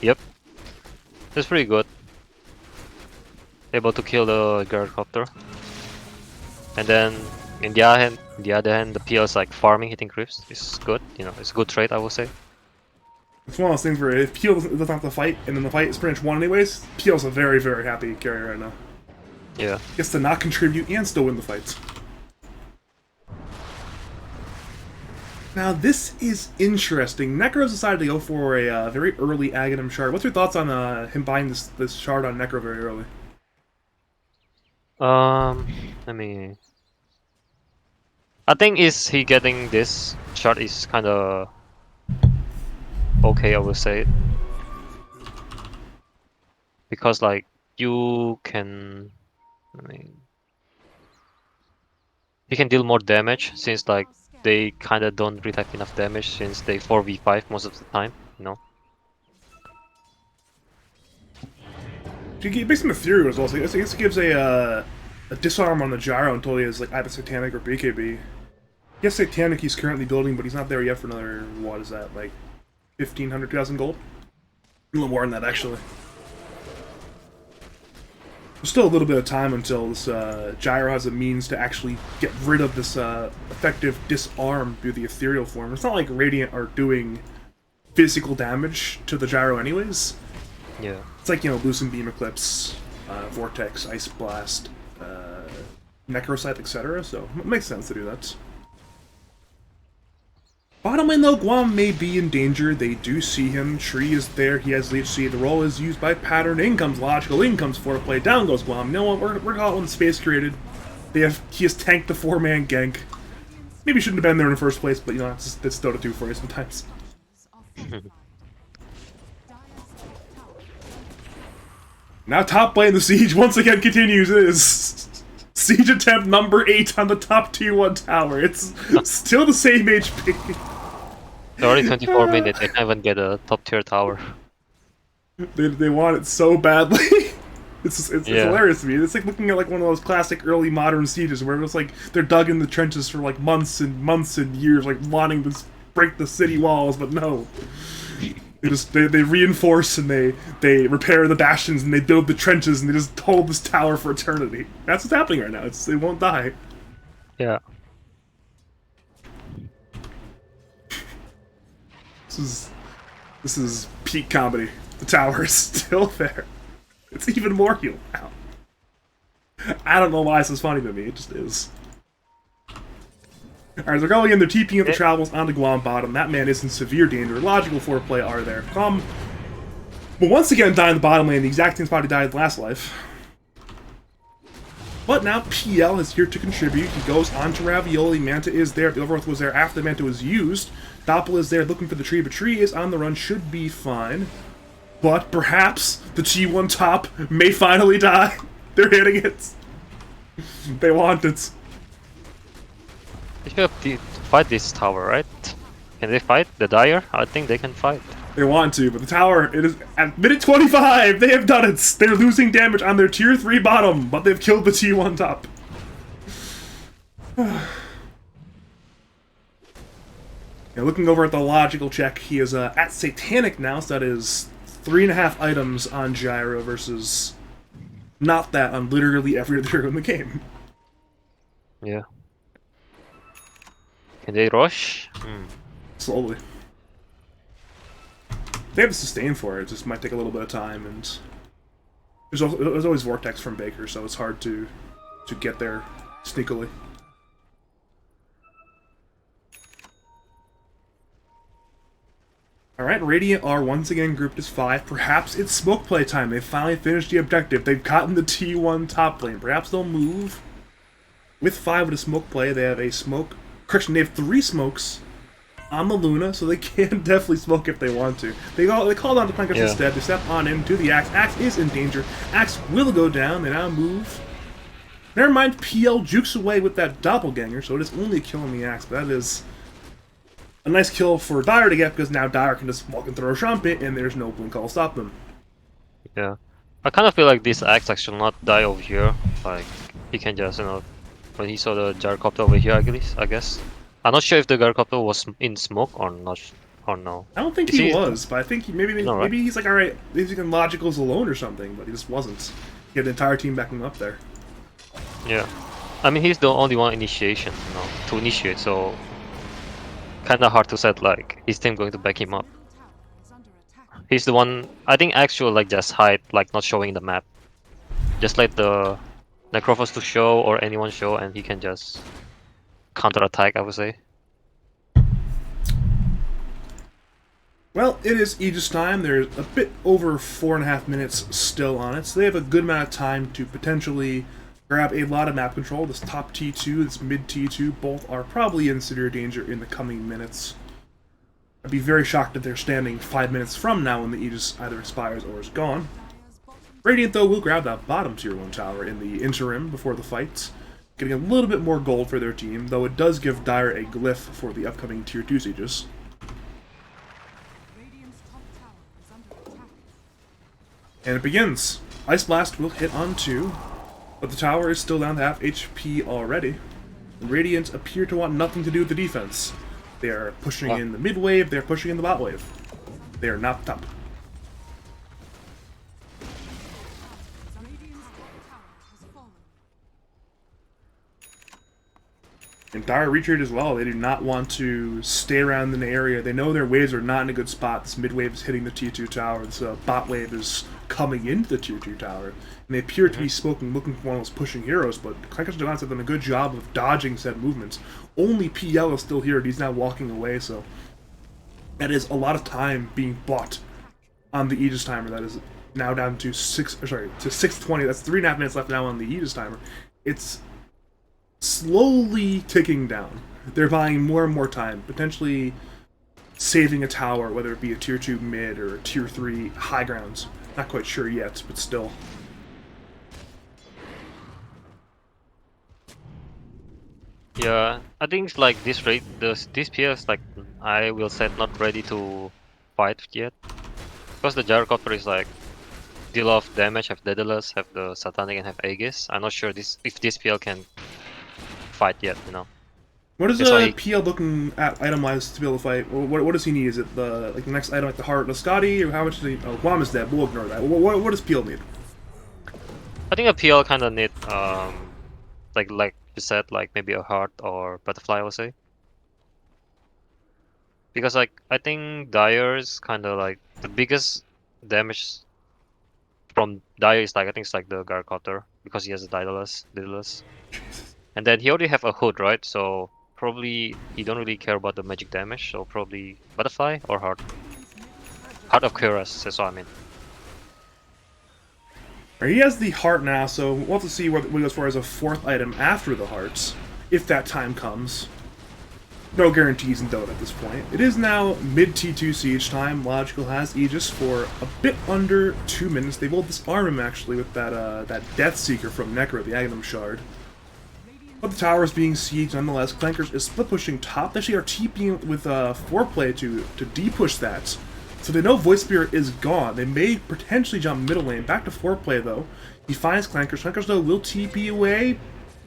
Yep. It's pretty good. Able to kill the gyrocopter. And then in the other hand, the PL is like farming, hitting creeps. It's good. You know, it's a good trade, I would say. It's one of those things where if Peel doesn't have to fight, and then the fight is pretty much won anyways, Peel's a very, very happy carry right now. Yeah. Gets to not contribute and still win the fights. Now this is interesting. Necro's decided to go for a very early Aghanim shard. What's your thoughts on him buying this shard on Necro very early? Let me. I think is he getting this shard is kind of okay, I would say, because like you can, I mean, he can deal more damage since like they kind of don't really have enough damage since they 4v5 most of the time, you know. He makes him ethereal as well, so I guess he gives a disarm on the gyro until he has like either Satanic or BKB. Yes, Satanic he's currently building, but he's not there yet for another, what is that, like 1,500, 2,000 gold? A little more than that, actually. There's still a little bit of time until this gyro has a means to actually get rid of this effective disarm through the ethereal form. It's not like Radiant are doing physical damage to the gyro anyways. Yeah. It's like, you know, Lucent Beam Eclipse, Vortex, Ice Blast, Necroscythe, etc. So it makes sense to do that. Bottom lane though, Guam may be in danger. They do see him. Tree is there. He has Leech Seed. The roll is used by pattern. In comes logical. In comes foreplay. Down goes Guam. You know what? We're calling when the space created. He has tanked the 4-man gank. Maybe shouldn't have been there in the first place, but you know, that's Dota 2 for you sometimes. Now top lane, the siege once again continues. It is siege attempt number 8 on the top T1 tower. It's still the same HP. It's already 24 minutes. I can't even get a top tier tower. They want it so badly. It's hilarious to me. It's like looking at like one of those classic early modern sieges where it's like they're dug in the trenches for like months and years, like wanting to break the city walls, but no. They reinforce and they repair the bastions and they build the trenches and they just hold this tower for eternity. That's what's happening right now. They won't die. Yeah. This is peak comedy. The tower is still there. It's even more healed now. I don't know why this is funny to me. It just is. Alright, they're going in, they're TPing up the travels onto Guam bottom. That man is in severe danger. Logical foreplay are there. But once again, die in the bottom lane, the exact same spot he died last life. But now PL is here to contribute. He goes on to Ravioli. Manta is there. The Overgrowth was there after the Manta was used. Doppel is there looking for the tree, but tree is on the run, should be fine. But perhaps the T1 top may finally die. They're hitting it. They want it. They should have fight this tower, right? Can they fight the Dire? I think they can fight. They want to, but the tower, it is at minute 25, they have done it! They're losing damage on their tier 3 bottom, but they've killed the T1 top. Yeah, looking over at the logical check, he is at Satanic now, so that is 3.5 items on Gyro versus not that on literally every other hero in the game. Yeah. Can they rush? Slowly. They have a sustain for it, it just might take a little bit of time, and there's always Vortex from Baker, so it's hard to get there sneakily. Alright, Radiant are once again grouped as 5. Perhaps it's smoke play time. They've finally finished the objective. They've gotten the T1 top lane. Perhaps they'll move. With 5 with a smoke play, they have a smoke. Correction, they have 3 smokes on the Luna, so they can definitely smoke if they want to. They called on the Plankers instead. They step on into the Axe. Axe is in danger. Axe will go down. They now move. Never mind, PL jukes away with that doppelganger, so it is only a kill on the Axe, but that is a nice kill for Dire to get, because now Dire can just walk and throw a Trumpet, and there's no blink call to stop them. Yeah. I kind of feel like this Axe should not die over here. Like, he can just, you know, when he saw the gyrocopter over here, I guess. I'm not sure if the gyrocopter was in smoke or not. or no? I don't think Is he he- was, but I think maybe No, right? maybe he's like, all right, maybe he can logicals alone or something, but he just wasn't. He had the entire team backing him up there. Yeah. I mean, he's the only one initiation, to initiate, so kind of hard to set like his team going to back him up. Middle tower is under attack. He's the one. I think actual like just hide, like not showing the map. Just let the Necrophos to show or anyone show, and he can just counter attack. I would say. Well, it is Aegis time. There's a bit over 4.5 minutes still on it, so they have a good amount of time to potentially grab a lot of map control. This top T2, this mid T2, both are probably in severe danger in the coming minutes. I'd be very shocked if they're standing 5 minutes from now when the Aegis either expires or is gone. Dire's bottom Radiant, though, will grab that bottom tier 1 tower in the interim before the fight, getting a little bit more gold for their team, though it does give Dire a glyph for the upcoming tier 2 sieges. Radiant's top tower is under attack. And it begins. Ice Blast will hit on 2, but the tower is still down to half HP already. And Radiant appear to want nothing to do with the defense. They are pushing in the mid wave, they're pushing in the bot wave. They are not top. Radiant's top tower has fallen. And Dire retreat as well. They do not want to stay around in the area. They know their waves are not in a good spot. This mid wave is hitting the T2 tower. This bot wave is coming into the Tier 2 tower. And they appear to be looking for one of those pushing heroes, but Clankers Giants have done a good job of dodging said movements. Only PL is still here, and he's now walking away, so that is a lot of time being bought on the Aegis timer. That is now down to 6:20. That's 3.5 minutes left now on the Aegis timer. It's slowly ticking down. They're buying more and more time, potentially saving a tower, whether it be a tier 2 mid or a tier 3 high grounds. Not quite sure yet, but still. Yeah, I think it's like this rate. This PS like I will say not ready to fight yet, because the gyrocopter is like deal off damage, have Daedalus, have the Satanic, and have Aegis. I'm not sure if this PL can fight yet. What is That's why he- PL looking at item-wise to be able to fight? What does he need? Is it the next item, like the heart of Scotty, or how much does he? Oh, Guam is dead. We'll ignore that. What does PL need? I think a PL kind of need like you said, like maybe a heart or butterfly, I would say. Because like I think Dire is kind of like the biggest damage from Dire is like I think it's like the Gyrocopter because he has a Daedalus. And then he already have a hood, right? So probably he don't really care about the magic damage. So probably butterfly or heart. Heart of Cuirass, that's what I mean. He has the heart now, so we'll have to see what he goes for as a fourth item after the hearts, if that time comes. No guarantees in Dota at this point. It is now mid T2 siege time. Logical has Aegis for a bit under 2 minutes. They will disarm him actually with that Death Seeker from Necro, the Aghanim Shard. But the tower is being sieged nonetheless. Clankers is split pushing top. They actually are TPing with foreplay to de-push that. So they know Void Spirit is gone. They may potentially jump middle lane. Back to foreplay though. He finds Clankers. Clankers though will TP away.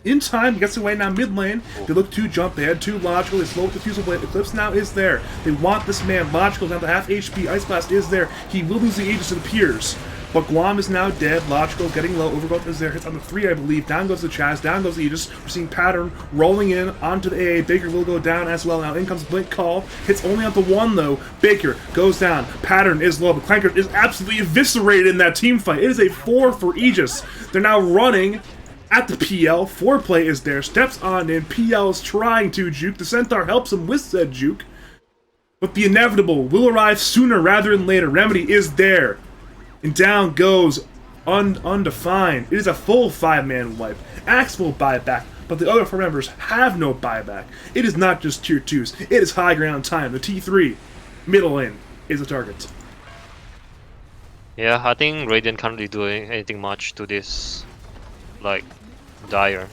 In time, gets away now mid lane. They look to jump. They had 2 logical. They slow up the Fusel Blade. Eclipse now is there. They want this man. Logical down to half HP. Ice Blast is there. He will lose the Aegis, it appears. But Guam is now dead. Logical getting low. Overgrowth is there. Hits on the 3, I believe. Down goes the Chaz. Down goes the Aegis. We're seeing Pattern rolling in onto the AA. Baker will go down as well. Now in comes Blink Call. Hits only onto 1 though. Baker goes down. Pattern is low. But Clanker is absolutely eviscerated in that team fight. It is a 4 for Aegis. They're now running at the PL. Foreplay is there. Steps on in. PL is trying to juke. The Centaur helps him with said juke. But the inevitable will arrive sooner rather than later. Remedy is there. And down goes undefined. It is a full 5-man wipe. Axe will buy back, but the other 4 members have no buyback. It is not just tier 2s. It is high ground time. The T3 middle lane is a target. Yeah, I think Radiant can't really do anything much to this, like, Dire,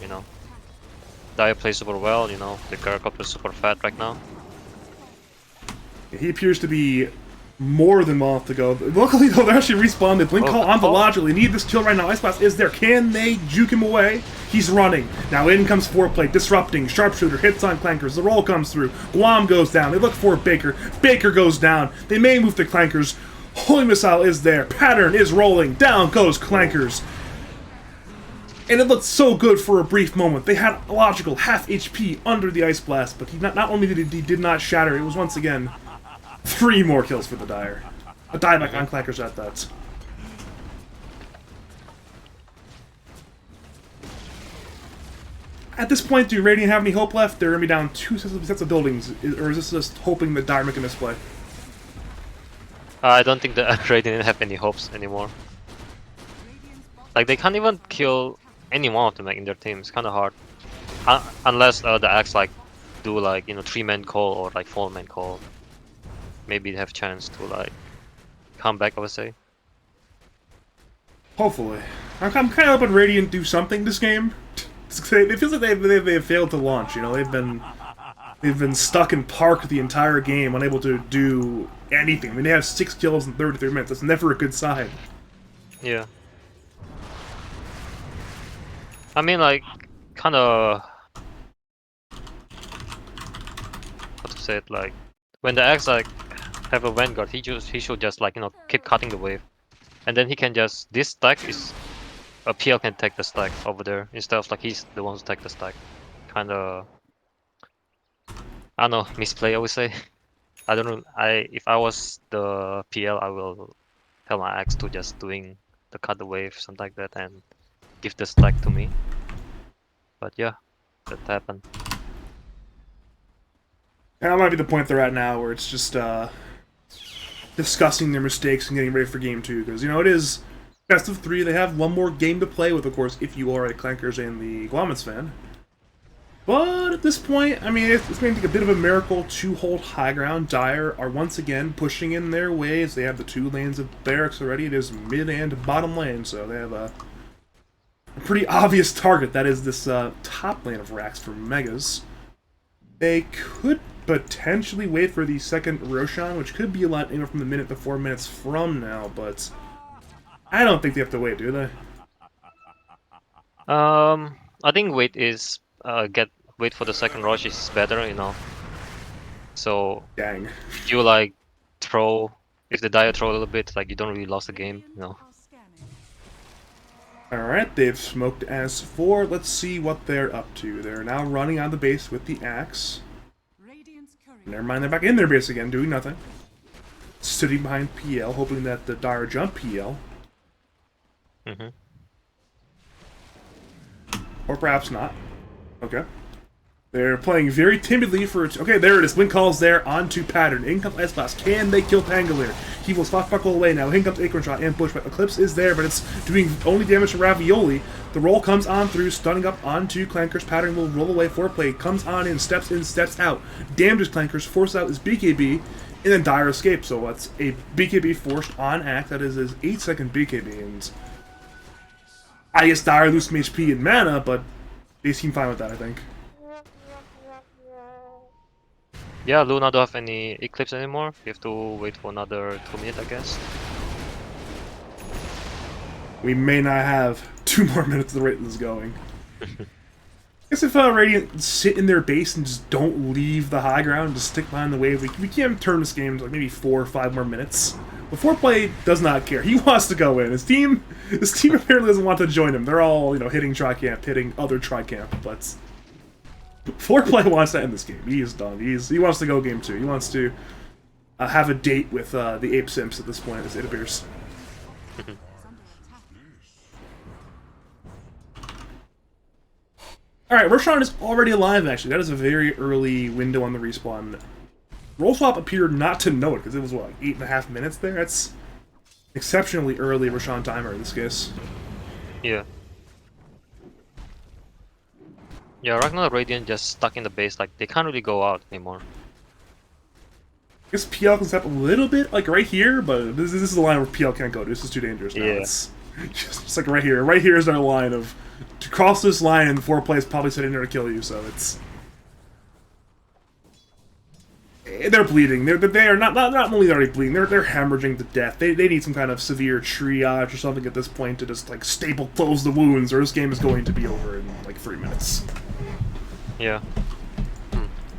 Dire plays super well, the Gyrocopter is super fat right now. He appears to be more than well enough to go. Luckily, though, they're actually respawned. They blink call on the logical. They need this kill right now. Ice Blast is there. Can they juke him away? He's running. Now in comes Foreplay, disrupting. Sharpshooter hits on Clankers. The roll comes through. Guam goes down. They look for Baker. Baker goes down. They may move to Clankers. Holy Missile is there. Pattern is rolling. Down goes Clankers. And it looked so good for a brief moment. They had a logical half HP under the Ice Blast, but he not only did he did not shatter, it was once again 3 more kills for the Dire. A dieback on Clankers at that. At this point, do Radiant have any hope left? They're going to be down 2 sets of buildings, or is this just hoping that Dire make a misplay? I don't think the Radiant have any hopes anymore. Like, they can't even kill any one of them like, in their team. It's kind of hard. Unless the Axe like do like, you know, 3-man call or like 4-man call. Maybe they have chance to like come back, I would say. Hopefully. I'm kind of hoping Radiant do something this game. It feels like they've failed to launch. You know, they've been stuck in park the entire game, unable to do anything. I mean, they have 6 kills in 33 minutes. That's never a good sign. Yeah. I mean, like, kind of. How to say it? Like, when the Axe like have a Vanguard, he should just like, you know, keep cutting the wave, and then he can just this stack is a PL can take the stack over there instead of like he's the one to take the stack. Kind of. I don't know, misplay I would say. I don't know. If I was the PL, I will tell my Axe to just doing the cut the wave, something like that, and give the stack to me. But yeah, that happened. And that might be the point they're at now, where it's just discussing their mistakes and getting ready for game 2. Because, you know, it is best of 3. They have one more game to play with, of course, if you are a Clankers and the Guamments fan. But at this point, I mean, it's going to take a bit of a miracle to hold high ground. Dire are once again pushing in their ways. They have the 2 lanes of barracks already. It is mid and bottom lane, so they have a pretty obvious target. That is this top lane of racks for Megas. They could potentially wait for the second Roshan, which could be a lot anywhere from the minute to 4 minutes from now, but I don't think they have to wait, do they? I think wait is wait for the second rush is better, you know. So Dang. you like throw if the Dire throw a little bit, like you don't really lose the game, you know. Alright, they've smoked as 4. Let's see what they're up to. They're now running on the base with the Axe. Never mind, they're back in their base again, doing nothing. Sitting behind PL, hoping that the Dire jump PL. Or perhaps not. Okay. They're playing very timidly for... Okay, there it is. Blink calls there onto Pattern. In comes Ice Blast. Can they kill Pangolier? He will swashbuckle away now. In comes Acorn Shot and Bushwhack. Eclipse is there, but it's doing only damage to Ravioli. The roll comes on through, stunning up onto Clankers. Pattern will roll away. Foreplay comes on in, steps out. Damages Clankers. Forces out his BKB. And then Dire escapes. So that's a BKB forced on Axe. That is his 8-second BKB. And I guess Dire lose some HP and mana, but they seem fine with that, I think. Yeah, Luna don't have any Eclipse anymore. You have to wait for another 2 minutes, I guess. We may not have 2 more minutes at the rate this is going. I guess if Radiant sit in their base and just don't leave the high ground, just stick behind the wave, we can turn this game to like maybe 4 or 5 more minutes. But Foreplay does not care. He wants to go in. His team apparently doesn't want to join him. They're all, you know, hitting Tricamp, hitting other Tricamp, but Foreplay wants to end this game. He is done. He wants to go game 2. He wants to have a date with the Ape Simps at this point, as it appears. Alright, Roshan is already alive, actually. That is a very early window on the respawn. Roll Swap appeared not to know it, because it was, what, like 8.5 minutes there? That's exceptionally early Roshan timer in this case. Yeah. Yeah, right now Radiant just stuck in the base, like they can't really go out anymore. I guess PL can step a little bit, like right here, but this is the line where PL can't go to. This is too dangerous now. Yeah. It's just like right here. Right here is our line of, to cross this line and Foreplay is probably sitting there to kill you, so it's... They're bleeding. They are not only already bleeding. They're hemorrhaging to death. They need some kind of severe triage or something at this point to just like staple close the wounds, or this game is going to be over in like 3 minutes. Yeah.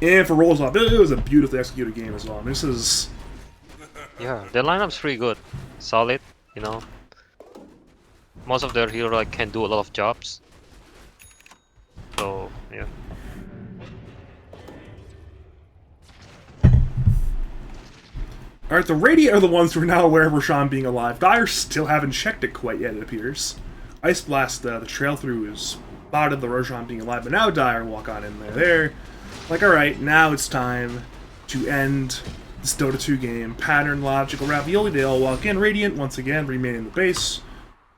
And for rolls off, it was a beautifully executed game as well. And this is Yeah, their lineup's pretty good. Solid, you know. Most of their hero like can do a lot of jobs. So yeah. alright. The Radiant are the ones who are now aware of Roshan being alive. Dire still haven't checked it quite yet. It appears. Ice Blast, the trail through is spotted the Roshan being alive, but now Dire walk on in there. They're like, alright, now it's time to end this Dota 2 game. Pattern, logical, ravioli, they all walk in. Radiant, once again, remain in the base.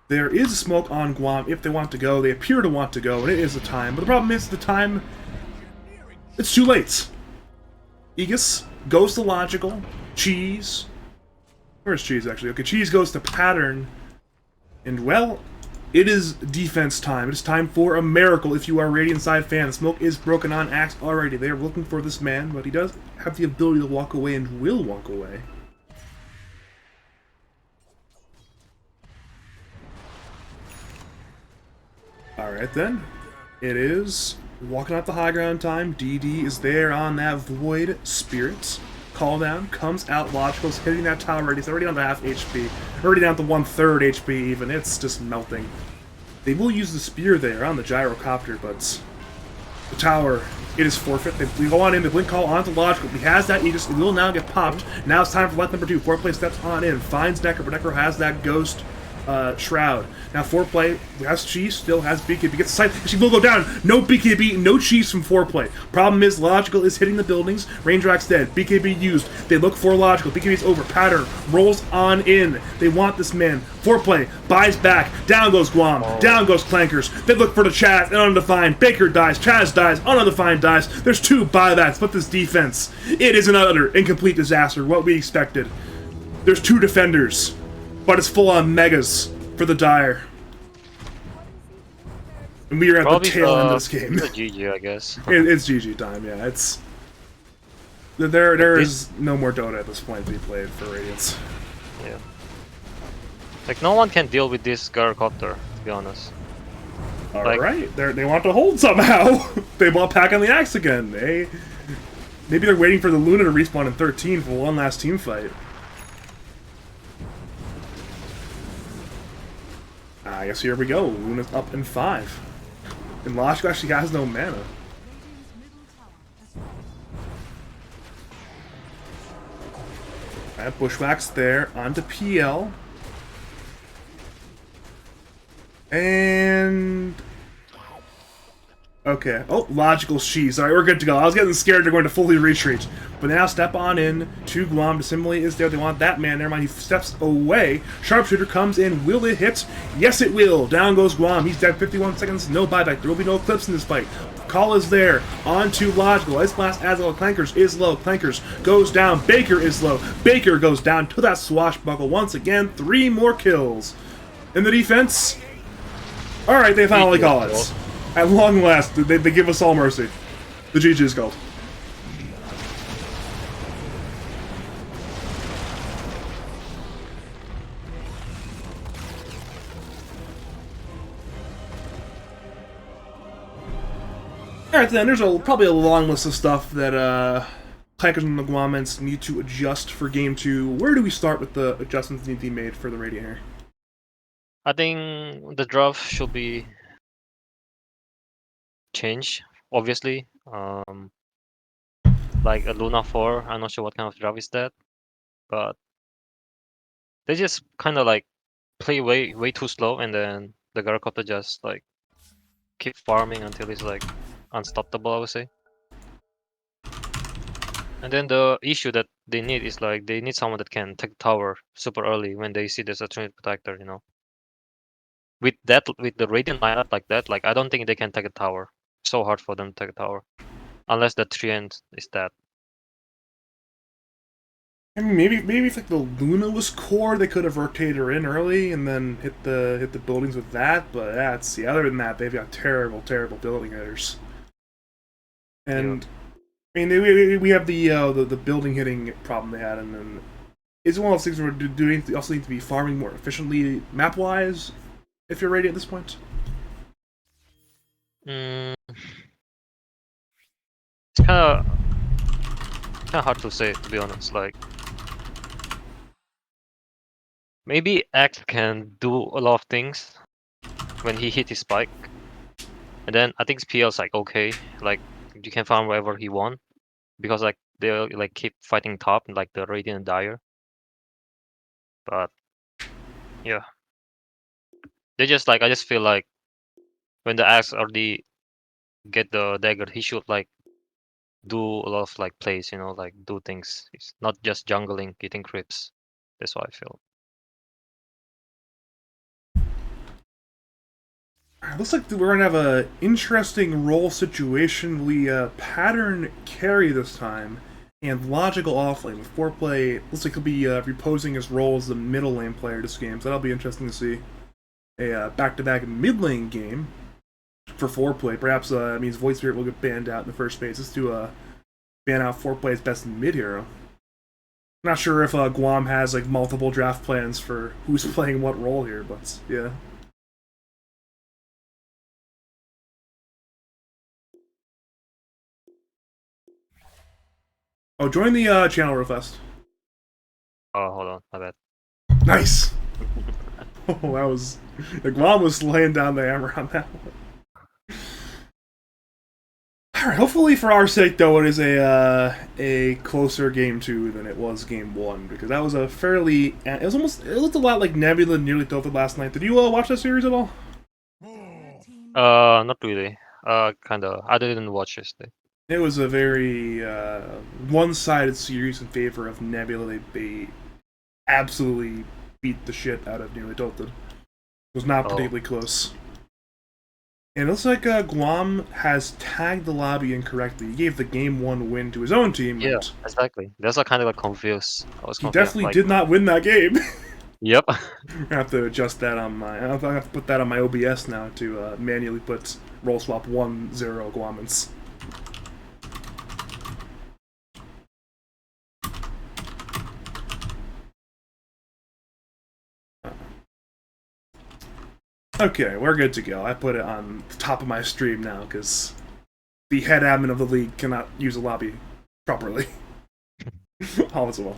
There is a smoke on Guam if they want to go. They appear to want to go, and it is the time. But the problem is the time... It's too late. Aegis goes to logical. Cheese. Where's Cheese, actually? Okay, Cheese goes to Pattern. And, well, it is defense time. It is time for a miracle if you are a Radiant side fan. The smoke is broken on Axe already. They are looking for this man, but he does have the ability to walk away and will walk away. Alright then. It is walking out the high ground time. DD is there on that Void Spirit. Call down, comes out, Logical's hitting that tower already. It's already down to half HP. Already down to 1/3 HP even. It's just melting. They will use the spear there on the gyrocopter, but the tower, it is forfeit. They go on in, the blink call onto Logical. He has that Aegis, it will now get popped. Now it's time for let number 2. Foreplay steps on in, finds Necker, but Necker has that ghost shroud. Now Foreplay has Cheese, still has BKB, gets the sight, she will go down. No BKB, no Cheese from Foreplay. Problem is Logical is hitting the buildings, Rangerak's dead, BKB used, they look for Logical, BKB's over, Pattern rolls on in, they want this man. Foreplay buys back, down goes Guam, down goes Clankers, they look for the Chaz, and undefined, Baker dies, Chaz dies, undefined dies, there's 2 buybacks, but this defense, it is an utter incomplete disaster, what we expected. There's 2 defenders. But it's full on megas for the Dire. And we are at Probably the tail end of this game. It's a GG, I guess. It's GG time, yeah. It's there is no more Dota at this point to be played for Radiance. Yeah. Like no one can deal with this gyrocopter, to be honest. Alright, they want to hold somehow. They want Pack on the Axe again. Maybe they're waiting for the Luna to respawn in 13 for one last team fight. I guess here we go. Luna's up in 5. And Logical actually has no mana. Radiant's middle tower has fallen. Alright, Bushwhack's there. Onto PL. And... okay. Oh, Logical Cheese. Alright, we're good to go. I was getting scared they're going to fully retreat. But now step on in to Guam. Dissimulate is there. They want that man. Never mind. He steps away. Sharpshooter comes in. Will it hit? Yes, it will. Down goes Guam. He's dead 51 seconds. No buyback. There will be no clips in this fight. Call is there. On to Logical. Ice Blast as well. Clankers is low. Clankers goes down. Baker is low. Baker goes down to that swashbuckle. Once again, 3 more kills. In the defense. Alright, they finally call it. At long last, they give us all mercy. The GG is called. Alright then, there's probably a long list of stuff that Clankers and the Guamments need to adjust for Game 2. Where do we start with the adjustments that need to be made for the Radiant here? I think the draft should be changed, obviously. Like a Luna 4, I'm not sure what kind of draft is that, but they just kind of like play way too slow, and then the Gyrocopter just like keep farming until it's like unstoppable, I would say. And then the issue that they need is like they need someone that can take tower super early when they see there's a Trinity Protector, you know. With the Radiant lineup like that, like I don't think they can take a tower. So hard for them to take a tower, unless the Treant is that. I mean, maybe if like the Luna was core, they could have rotated her in early and then hit the buildings with that. But that's other than that, they've got terrible building hitters. And I mean, we have the building hitting problem they had, and then it's one of those things where do you also need to be farming more efficiently map wise if you're ready at this point. Mm, it's kind of hard to say, to be honest. Like maybe X can do a lot of things when he hit his spike, and then I think PL's like okay, like you can farm wherever he want because like they'll like keep fighting top like the Radiant and Dire. But yeah, they just like I just feel like when the Axe already get the dagger, he should like do a lot of like plays, like do things. It's not just jungling, getting creeps. That's what I feel. Looks like we're gonna have a interesting role situation. We pattern carry this time, and logical offlane with foreplay. Looks like he'll be reposing his role as the middle lane player this game. So that'll be interesting to see. A back-to-back mid lane game for foreplay. Perhaps means Void Spirit will get banned out in the first phase. Let's do ban out foreplay's best mid hero. Not sure if Guam has like multiple draft plans for who's playing what role here, but yeah. Oh, join the channel real fast. Oh, hold on, my bad. Nice. Oh, that was the Guam was laying down the hammer on that one. All right. Hopefully, for our sake, though, it is a closer game 2 than it was game 1 because that was a fairly. It looked a lot like Nebula nearly Tilted last night. Did you watch that series at all? Not really. Kinda. I didn't watch yesterday. It was a very one-sided series in favor of Nebula. They absolutely beat the shit out of Nearly Tilted. It was not particularly close. And it looks like Guam has tagged the lobby incorrectly. He gave the game 1 win to his own team. Yeah, exactly. That's kind of like confused. I was He confused. definitely like, did not win that game. Yep. I have to adjust that on my. I have to put that on my OBS now to manually put roll swap 1-0 Guamments. Okay, we're good to go. I put it on the top of my stream now because the head admin of the league cannot use a lobby properly. All as well.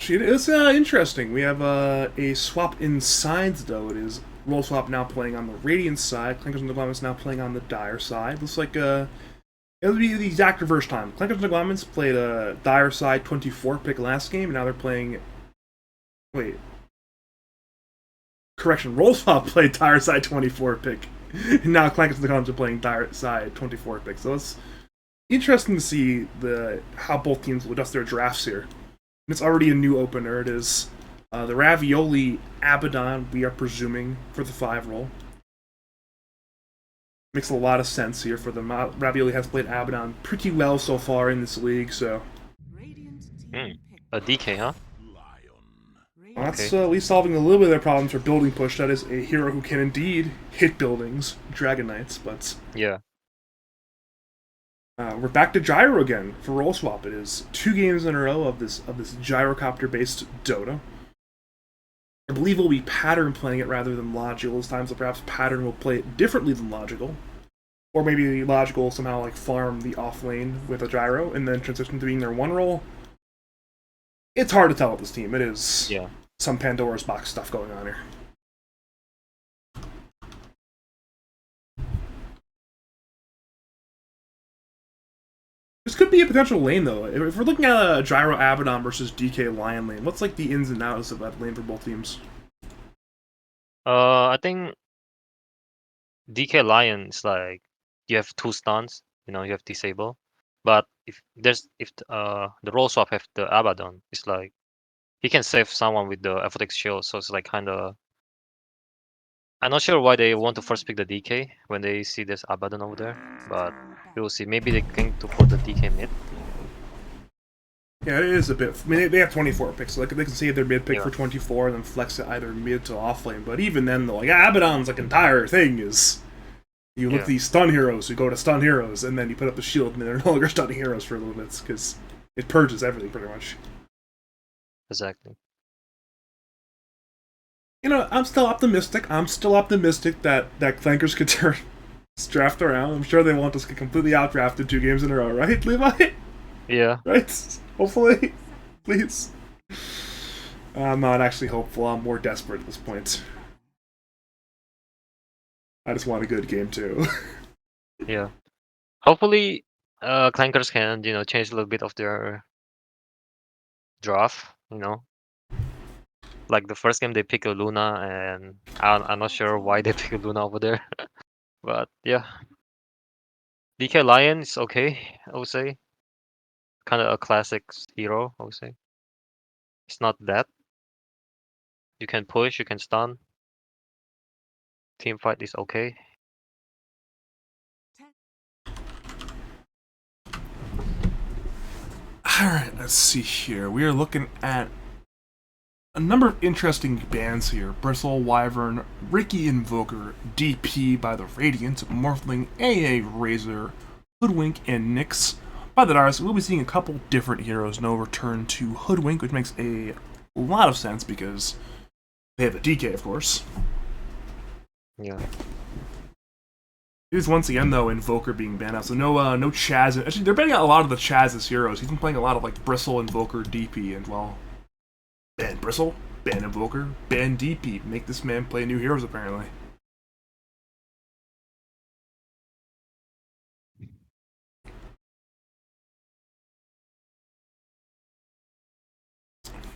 It's interesting. We have a swap inside, though. It is roll swap now playing on the Radiant side. Clankers and Guamments now playing on the Dire side. Looks like it'll be the exact reverse time. Clankers and Guamments played a Dire side 24 pick last game, and now they're playing. Wait. Correction. Roll swap played Dire side 24 pick, and now Clankers and Guamments are playing Dire side 24 pick. So it's interesting to see how both teams will adjust their drafts here. It's already a new opener. It is the Ravioli Abaddon, we are presuming, for the 5 roll. Makes a lot of sense here for them. Ravioli has played Abaddon pretty well so far in this league, so. A DK, huh? Well, that's at least solving a little bit of their problems for building push. That is a hero who can indeed hit buildings, Dragon Knights, but. Yeah. We're back to Gyro again for roll swap. It is 2 games in a row of this gyrocopter-based Dota. I believe we'll be pattern playing it rather than logical this time, so perhaps pattern will play it differently than logical, or maybe logical will somehow like farm the off lane with a gyro and then transition to being their 1 roll. It's hard to tell with this team. It is some Pandora's box stuff going on here. This could be a potential lane, though. If we're looking at a Gyro Abaddon versus DK Lion lane, what's like the ins and outs of that lane for both teams? I think DK Lion is like you have 2 stuns. You have disable, but if the roll swap have the Abaddon, it's like he can save someone with the Athletic Shield. So it's like kind of. I'm not sure why they want to first pick the DK when they see this Abaddon over there, but we'll see. Maybe they're going to put the DK mid. Yeah, it is a bit. I mean, they have 24 picks, so they can save their mid pick for 24 and then flex it either mid to off lane. But even then, though, like Abaddon's like entire thing is You look at these stun heroes who go to stun heroes, and then you put up the shield, and they're no longer stunning heroes for a little bit, because it purges everything pretty much. Exactly. You know, I'm still optimistic. That Clankers could turn this draft around. I'm sure they won't just get completely outdrafted 2 games in a row, right, Levi? Yeah. Right? Hopefully. Please. I'm not actually hopeful. I'm more desperate at this point. I just want a good game, too. Yeah. Hopefully, Clankers can, change a little bit of their draft, Like the first game they pick a Luna, and I'm not sure why they pick a Luna over there. But yeah. DK Lion is okay, I would say. Kind of a classic hero, I would say. It's not that. You can push, you can stun. Team fight is okay. Alright, let's see here. We are looking at a number of interesting bands here. Bristle, Wyvern, Ricky Invoker, DP by the Radiant, Morphling, AA Razor, Hoodwink, and Nyx by the Dars. We'll be seeing a couple different heroes. No return to Hoodwink, which makes a lot of sense because they have a DK, of course. Yeah. It is once again, though, Invoker being banned out, so no Chaz. Actually, they're banning out a lot of the Chaz as heroes. He's been playing a lot of like Bristle, Invoker, DP, and well, ban Bristle, ban Invoker, ban DP. Make this man play new heroes, apparently.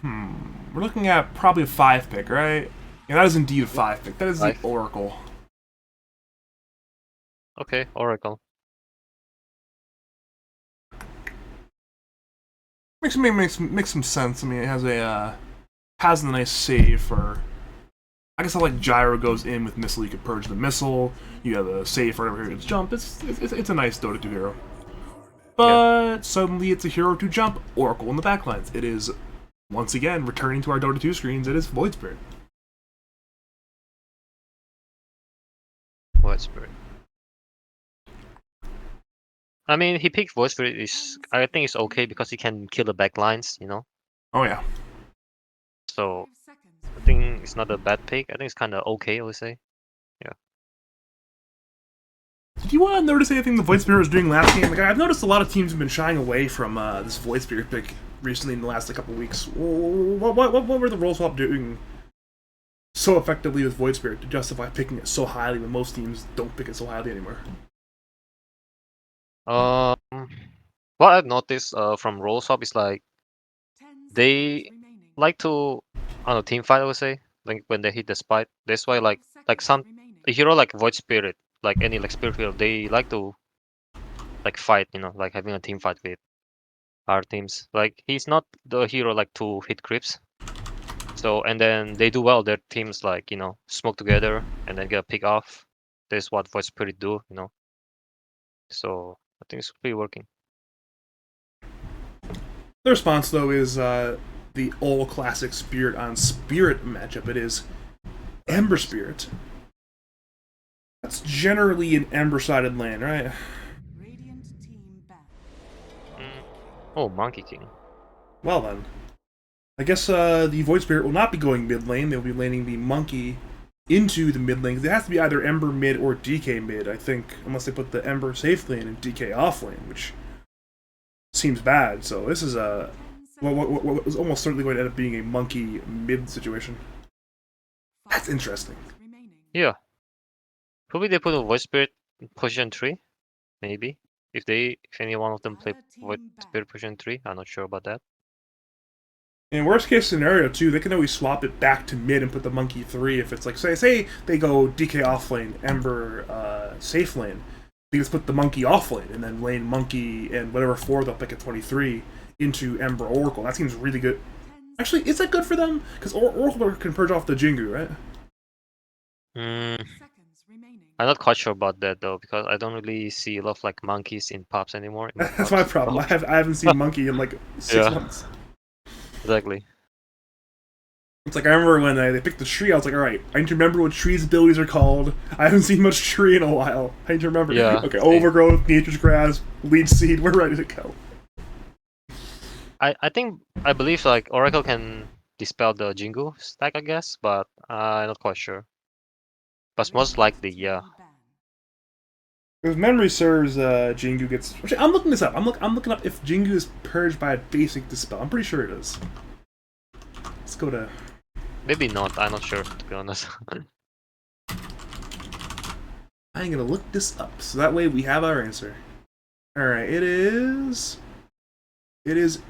We're looking at probably a 5 pick, right? Yeah, that is indeed a 5 pick. That is the Oracle. Okay, Oracle. Makes some sense. I mean, it has a nice save for. I guess how like Gyro goes in with missile, you can purge the missile. You have a save for whatever it's jump. It's a nice Dota 2 hero. But suddenly it's a hero to jump. Oracle in the backlines. It is once again returning to our Dota 2 screens. It is Void Spirit. Void Spirit. I mean, he picked Void Spirit I think it's okay because he can kill the backlines, Oh yeah. So I think it's not a bad pick. I think it's kind of okay, I would say. Yeah. Did you notice anything the Void Spirit was doing last game? Like I've noticed a lot of teams have been shying away from this Void Spirit pick recently in the last couple of weeks. What were the roll swap doing so effectively with Void Spirit to justify picking it so highly when most teams don't pick it so highly anymore? What I've noticed from roll swap is like they like to team fight, I would say, like when they hit the spike. That's why like a hero like Void Spirit, like any like spirit hero, they like to like fight, like having a team fight with our teams. Like he's not the hero like to hit creeps. So and then they do well. Their teams like smoke together and then get a pick off. That's what Void Spirit do, So I think it's pretty working. The response though is the all classic Spirit on Spirit matchup. It is Ember Spirit. That's generally an Ember-sided lane, right? Oh, Monkey King. Well then. I guess the Void Spirit will not be going mid lane. They'll be laning the Monkey into the mid lane. It has to be either Ember mid or DK mid, I think, unless they put the Ember safe lane and DK off lane, which seems bad. So this is what is almost certainly going to end up being a Monkey mid situation. That's interesting. Yeah. Probably they put a Void Spirit in position 3, maybe. If any one of them play Void Spirit position 3, I'm not sure about that. In worst case scenario, too, they can always swap it back to mid and put the Monkey 3 if it's like, say they go DK off lane, Ember safe lane. They just put the Monkey off lane and then lane Monkey and whatever 4 they'll pick at 23 into Ember Oracle. That seems really good. Actually, is that good for them? Because Oracle can purge off the Jingu, right? I'm not quite sure about that though, because I don't really see a lot of like monkeys in pubs anymore. That's my problem. I haven't seen Monkey in like 6 months. Exactly. It's like I remember when they picked the tree, I was like, alright, I need to remember what trees' abilities are called. I haven't seen much tree in a while. I need to remember. Yeah, Okay, same. Overgrowth, Nature's Grass, Leech Seed, we're ready to go. I believe like Oracle can dispel the Jingu stack, I guess, but I'm not quite sure. But most likely, yeah. If memory serves, Jingu gets. Actually, I'm looking this up. I'm looking up if Jingu is purged by a basic dispel. I'm pretty sure it is. Let's go to. Maybe not. I'm not sure, to be honest. I'm gonna look this up so that way we have our answer. All right, it is. It is.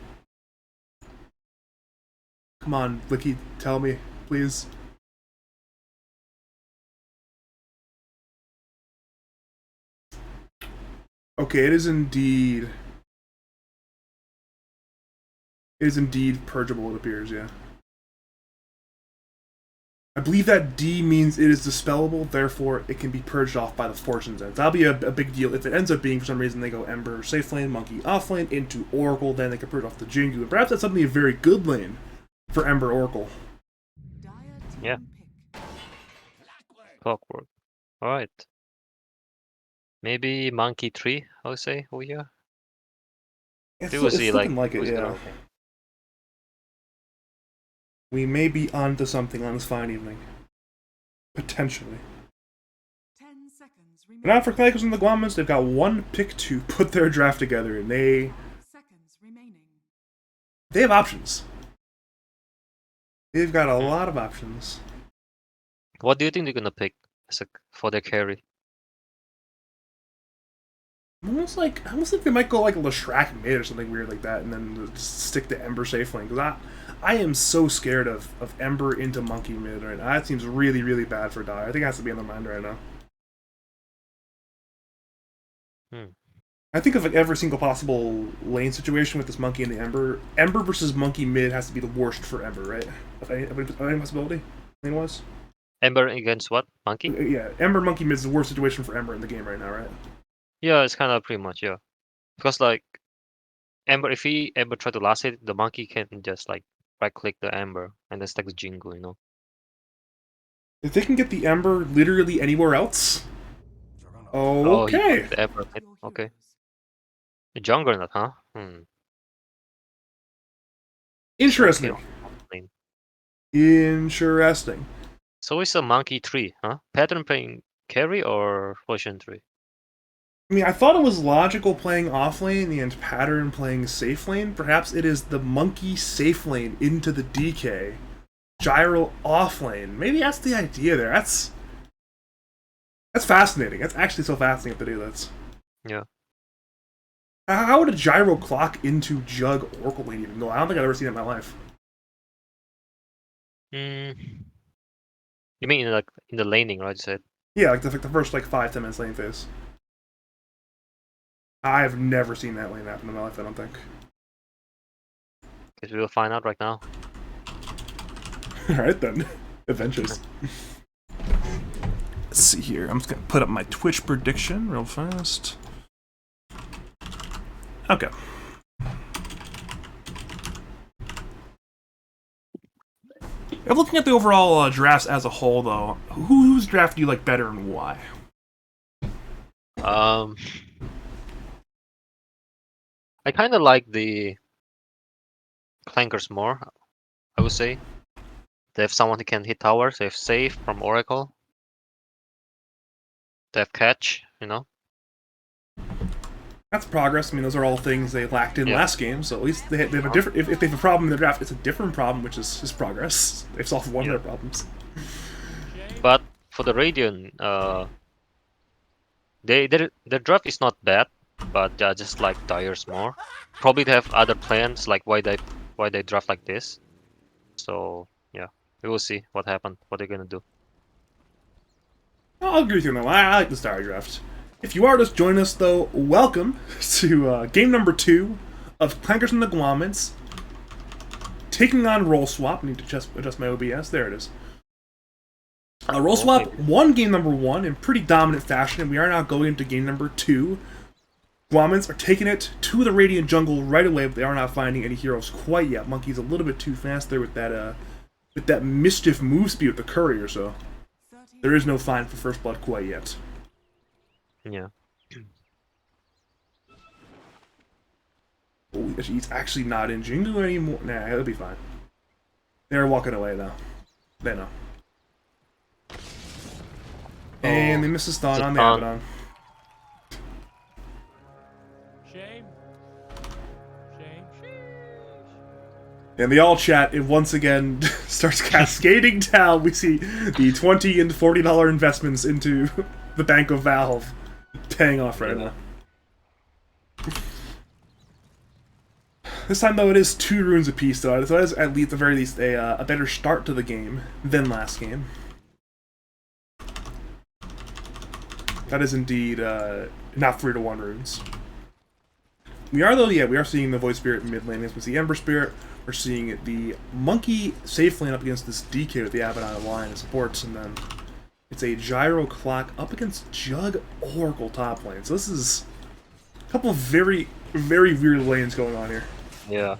Come on, Wiki, tell me, please. Okay, it is indeed. It is indeed purgeable, it appears, yeah. I believe that D means it is dispellable, therefore it can be purged off by the Fortune's End. That'll be a big deal. If it ends up being, for some reason, they go Ember, safe lane, Monkey off lane, into Oracle, then they can purge off the Jingu. And perhaps that's something a very good lane for Ember Oracle. Yeah. Clockwork. Alright. Maybe Monkey 3, I would say, over here. It's, We will it's see, looking like it, who's yeah. gonna- We may be onto something on this fine evening. Potentially. 10 seconds And now for Clankers and the Guamments, they've got one pick to put their draft together, and they 5 seconds remaining. have options. They've got a lot of options. What do you think they're gonna pick for their carry? I almost think they might go like a Leshrac mid or something weird like that, and then just stick to Ember safe lane. Because I am so scared of Ember into Monkey mid right now. That seems really, really bad for Dai. I think it has to be on their mind right now. I think of like every single possible lane situation with this Monkey and the Ember. Ember versus Monkey mid has to be the worst for Ember, right? Of any possibility, lane-wise? Ember against what? Monkey? Yeah, Ember Monkey mid is the worst situation for Ember in the game right now, right? Yeah, it's kind of pretty much, yeah. Because like Ember, if he Ember try to last hit, the Monkey can just like right click the Ember and then stack the Jingu, you know. If they can get the Ember literally anywhere else, Oh, he okay. put the Ember. Okay. The Juggernaut, huh? Interesting. Okay. Interesting. So it's a Monkey 3, huh? Pattern playing carry or Potion 3? I mean, I thought it was logical playing off lane and pattern playing safe lane. Perhaps it is the Monkey safe lane into the DK. Gyro off lane. Maybe that's the idea there. That's fascinating. That's actually so fascinating to do that. Yeah. How would a gyro clock into Jug Oracle lane even go? I don't think I've ever seen it in my life. You mean in the laning, right? You said. Yeah, like the first 5-10 minutes lane phase. I've never seen that lane happen in my life, I don't think. Guess we will find out right now. Alright then. Adventures. Let's see here. I'm just gonna put up my Twitch prediction real fast. Okay. I'm looking at the overall drafts as a whole, though. Whose draft do you like better and why? I kind of like the Clankers more, I would say. They have someone who can hit towers. They have save from Oracle. They have catch, you know. That's progress. I mean, those are all things they lacked in Yeah. last game, so at least they have a different. If they have a problem in their draft, it's a different problem, which is progress. They've solved one of their problems. But for the Radiant, their draft is not bad, but just like Dyer's more. Probably they have other plans, like why they draft like this. So yeah, we will see what happened, what they're gonna do. I'll agree with you on that one. I like the Star Draft. If you are just joining us, though, welcome to game number 2 of Clankers and the Guamments, taking on Roll Swap. I need to adjust my OBS. There it is. Roll Swap won game number 1 in pretty dominant fashion, and we are now going into game number 2. Guamments are taking it to the Radiant Jungle right away, but they are not finding any heroes quite yet. Monkey's a little bit too fast there with that with that mischief move speed with the courier, so 30 there is no fine for first blood quite yet. Yeah. Oh, he's actually not in Jingu anymore. Nah, he'll be fine. They're walking away now. They know. And they miss a stun on the stun. Abaddon. Shame. Shame. And they all chat, and once again starts cascading down. We see the $20 and $40 investments into the Bank of Valve paying off right now. This time, though, it is 2 runes apiece, though, so it is at least, at the very least, a better start to the game than last game. That is indeed not 3-to-1 runes. We are, though, yeah, we are seeing the Void Spirit in mid lane against the Ember Spirit. We're seeing the Monkey safe lane up against this DK with the Abaddon line and supports, and then it's a Gyro Clock up against Jug Oracle top lane. So this is a couple of very, very weird lanes going on here. Yeah.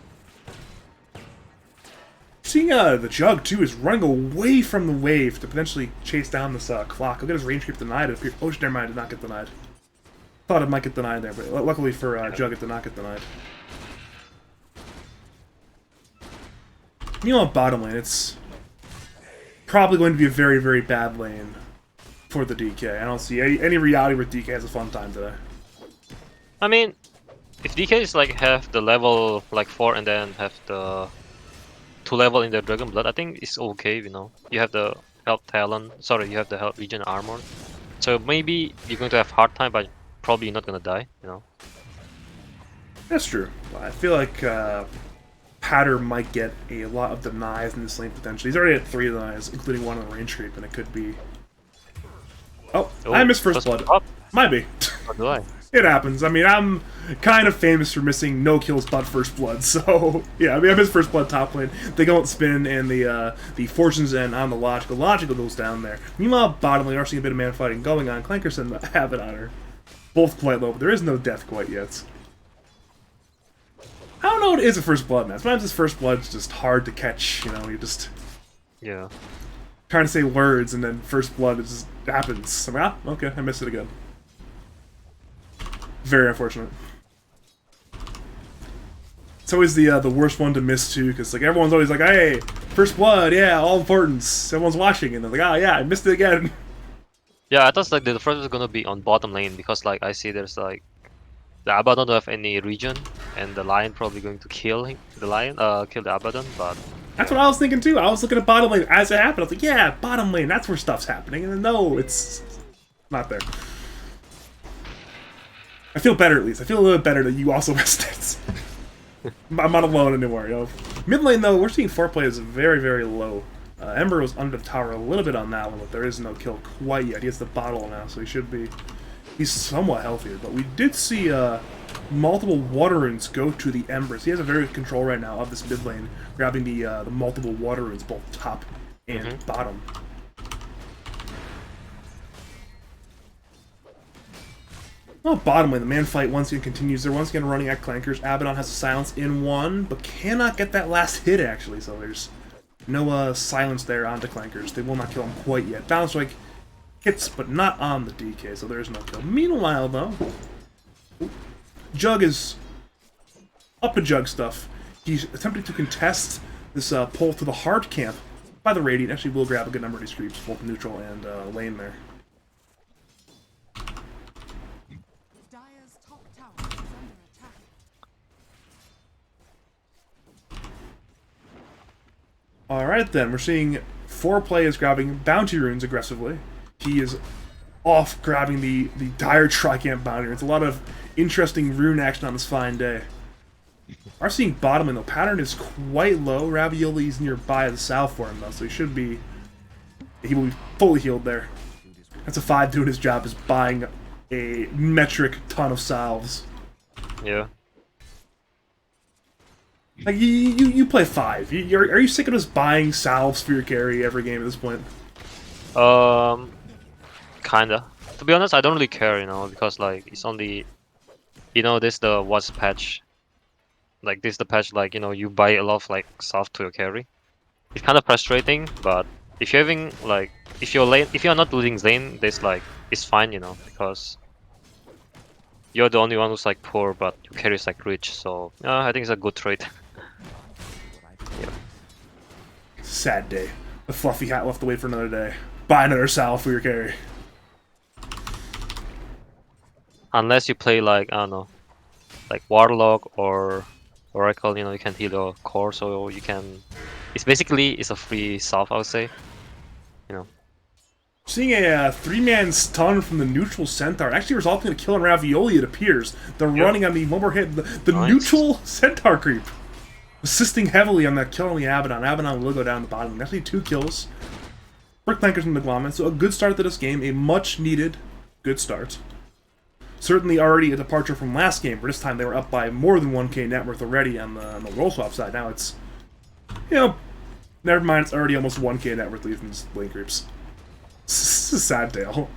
Seeing the Jug, too, is running away from the wave to potentially chase down this clock. Look at his range creep denied. Oh, never mind, did not get denied. Thought it might get denied there, but luckily for Jug, it did not get denied. Meanwhile, bottom lane, it's probably going to be a very, very bad lane for the DK. I don't see any reality where DK has a fun time today. I mean, if DK is like have the level like 4 and then have the 2 level in the Dragon Blood, I think it's okay, you know. You have the health talent, sorry, you have the health regen armor. So maybe you're going to have hard time, but probably you're not gonna die, you know. That's true. I feel like Patter might get a lot of denies in this lane potentially. He's already at 3 denies, including 1 on the range creep, and it could be... Oh, I missed first blood. Up. Might be. Or do I? It happens. I mean, I'm kind of famous for missing no kills but first blood, so yeah. I mean, I missed first blood top lane. They go and spin, and the fortunes end on the logical. Logical goes down there. Meanwhile, bottom lane, are seeing a bit of man fighting going on. Clankers and the Abaddon are both quite low, but there is no death quite yet. I don't know what it is a first blood match. Sometimes this first blood's just hard to catch. You know, you just Yeah. trying to say words, and then first blood it just happens. I'm like, ah, okay, I missed it again. Very unfortunate. It's always the worst one to miss too, because like everyone's always like, "Hey, first blood, yeah, all importance." Everyone's watching, and they're like, "Oh yeah, I missed it again." Yeah, I thought like the first was gonna be on bottom lane because like I see there's like the Abaddon don't have any regen, and the lion probably going to kill the lion, kill the Abaddon, but That's what I was thinking too. I was looking at bottom lane as it happened. I was like, "Yeah, bottom lane, that's where stuff's happening." And then no, it's not there. I feel better at least. I feel a little bit better that you also missed it. I'm not alone anymore, you know. Mid lane though, we're seeing foreplay is very, very low. Ember was under the tower a little bit on that one, but there is no kill quite yet. He has the bottle now, so he should be... He's somewhat healthier, but we did see multiple water runes go to the Embers. He has a very good control right now of this mid lane, grabbing the multiple water runes, both top and bottom. Well, bottom lane, the man fight once again continues. They're once again running at Clankers. Abaddon has a silence in 1, but cannot get that last hit, actually, so there's no silence there onto Clankers. They will not kill him quite yet. Balance Strike hits, but not on the DK, so there's no kill. Meanwhile, though, Jug is up to Jug stuff. He's attempting to contest this pull to the hard camp by the Radiant. Actually, will grab a good number of these creeps, both neutral and lane there. Dire's top tower is under attack. Alright then, we're seeing 4 players grabbing bounty runes aggressively. He is off grabbing the dire Tricamp bounty. It's a lot of interesting rune action on this fine day. We're seeing bottom lane though. Pattern is quite low. Ravioli's nearby the south for him though, so he will be fully healed there. That's a 5 doing his job, is buying a metric ton of salves. yeah. Like, you play 5. Are you sick of just buying salves for your carry every game at this point? Kinda. To be honest, I don't really care, you know, because like it's only, you know, this the what's patch. Like this the patch, like, you know, you buy a lot of like stuff to your carry. it's kind of frustrating. But if you're having like if you're not losing lane, this like it's fine, you know, because you're the only one who's like poor, but your carry's like rich. So I think it's a good trade. Sad day. The fluffy hat will have to wait for another day. Buy another salve for your carry. Unless you play like I don't know, like Warlock or Oracle, you know, you can heal your core, so you can. It's a free salve, I would say. You know. Seeing a three-man stun from the neutral centaur, actually resulting in a kill on Ravioli, it appears. They're running on the one more hit. The Nice. neutral centaur creep. Assisting heavily on that kill on the Abaddon. Abaddon will go down the bottom. Actually 2 kills. For Clankers and the Guamments. So a good start to this game. A much-needed good start. Certainly already a departure from last game, where this time they were up by more than 1k net worth already on the roll swap side. Now it's, you know, never mind, it's already almost 1k net worth leaving from these lane creeps. This is a sad tale.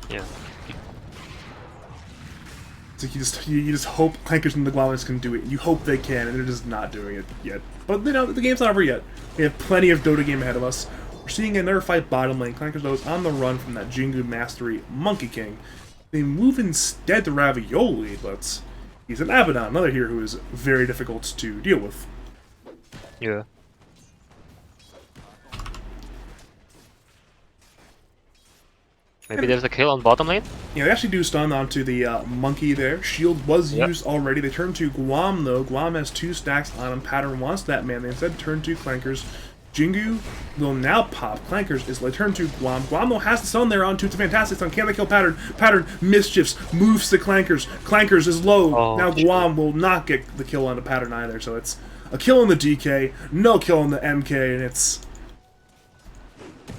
Yeah. It's like you just hope Clankers and the Guamments can do it. You hope they can, and they're just not doing it yet. But you know, the game's not over yet. We have plenty of Dota game ahead of us. We're seeing another fight bottom lane. Clankers though is on the run from that Jingu Mastery Monkey King. They move instead to Ravioli, but he's an Abaddon, another hero who is very difficult to deal with. Yeah. Maybe there's a kill on bottom lane? Yeah, they actually do stun onto the monkey there. Shield was Yep. used already. They turn to Guam, though. Guam has 2 stacks on him. Pattern wants that man. They instead turn to Clankers. Jingu will now pop. Clankers is like turn to Guam. Guam, though, has the stun there onto. It's a fantastic stun. Can they kill Pattern? Pattern mischiefs. Moves to Clankers. Clankers is low. Oh, now Guam will not get the kill on the Pattern either. So it's a kill on the DK, no kill on the MK, and it's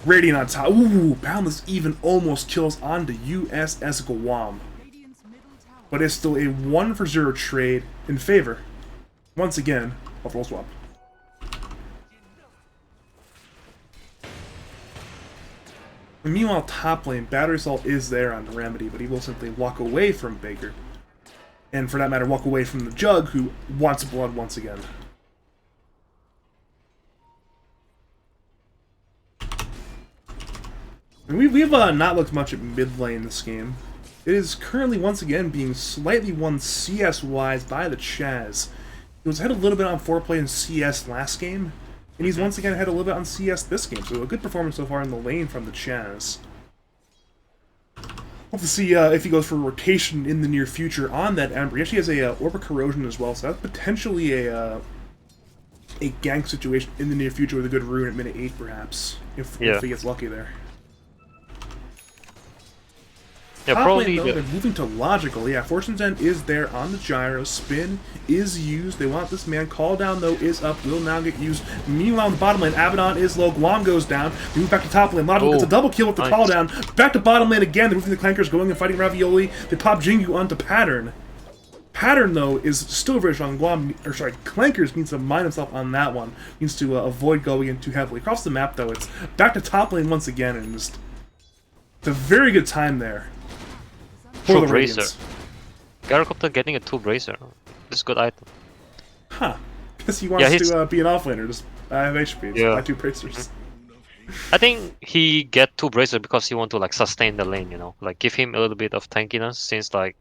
Radiant on top. Ooh, Boundless even almost kills onto USS Guam. Radiant's middle tower But it's still a 1-for-0 trade in favor, once again, of roll swap. And meanwhile, top lane, Battery Assault is there on Remedy, but he will simply walk away from Baker. And for that matter, walk away from the Jug, who wants blood once again. And we've not looked much at mid lane this game. It is currently once again being slightly won CS-wise by the Chaz. He was ahead a little bit on foreplay in CS last game, and he's once again ahead a little bit on CS this game. So a good performance so far in the lane from the Chaz. Hope to see if he goes for rotation in the near future on that Ember. He actually has a Orbit Corrosion as well, so that's potentially a gank situation in the near future with a good rune at minute 8 perhaps, if he gets lucky there. Yeah, Top probably lane, though, the- they're moving to logical. Yeah, Fortune's End is there on the gyro. Spin is used. They want this man. Call down, though, is up. Will now get used. Meanwhile, in the bottom lane, Abaddon is low. Guam goes down. They move back to top lane. Logical gets a double kill with the nice. call down. Back to bottom lane again. They're moving the Clankers, going and fighting Ravioli. They pop Jingu onto Pattern. Pattern, though, is still very strong. Clankers needs to mind himself on that one. Needs to avoid going in too heavily. Across the map, though, it's back to top lane once again, and just it's a very good time there. For Two the bracer. Radiants. Gyrocopter getting a 2 bracer. This is a good item. Huh. Guess he wants he's- to be an offlaner, just have HP, Yeah. buy 2 bracers. I think he get 2 bracer because he want to like sustain the lane, you know, like give him a little bit of tankiness since like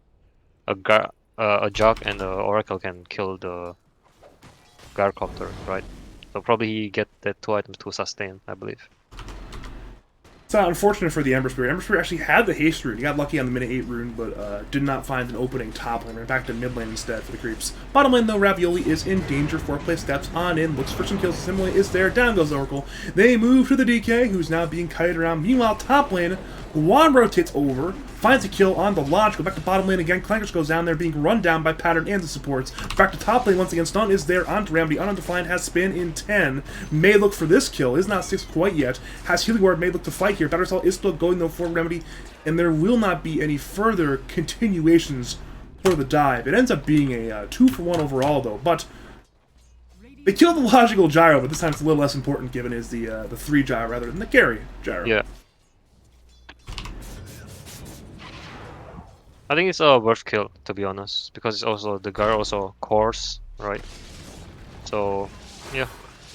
a Jug and the Oracle can kill the Gyrocopter, right? So probably he get that 2 items to sustain, I believe. It's unfortunate for the Ember Spirit. Ember Spirit actually had the haste rune. He got lucky on the minute 8 rune, but did not find an opening top lane. Went back to mid lane instead for the creeps. Bottom lane, though, Ravioli is in danger. 4-play steps on in. Looks for some kills. Simile is there. Down goes Oracle. They move to the DK, who's now being kited around. Meanwhile, top lane, Juan rotates over. Finds a kill on the Lodge. Go back to bottom lane again. Clankers goes down there, being run down by Pattern and the supports. Back to top lane once again. Stun is there onto Remedy. Undefined has spin in 10. May look for this kill. Is not 6 quite yet. Has Healing Ward. May look to fight here. Battery Assault is still going though for Remedy. And there will not be any further continuations for the dive. It ends up being a 2-for-1 overall though. But they killed the logical gyro, but this time it's a little less important given is the 3 gyro rather than the carry gyro. Yeah. I think it's a worth kill, to be honest, because it's also the guy also cores, right? So yeah,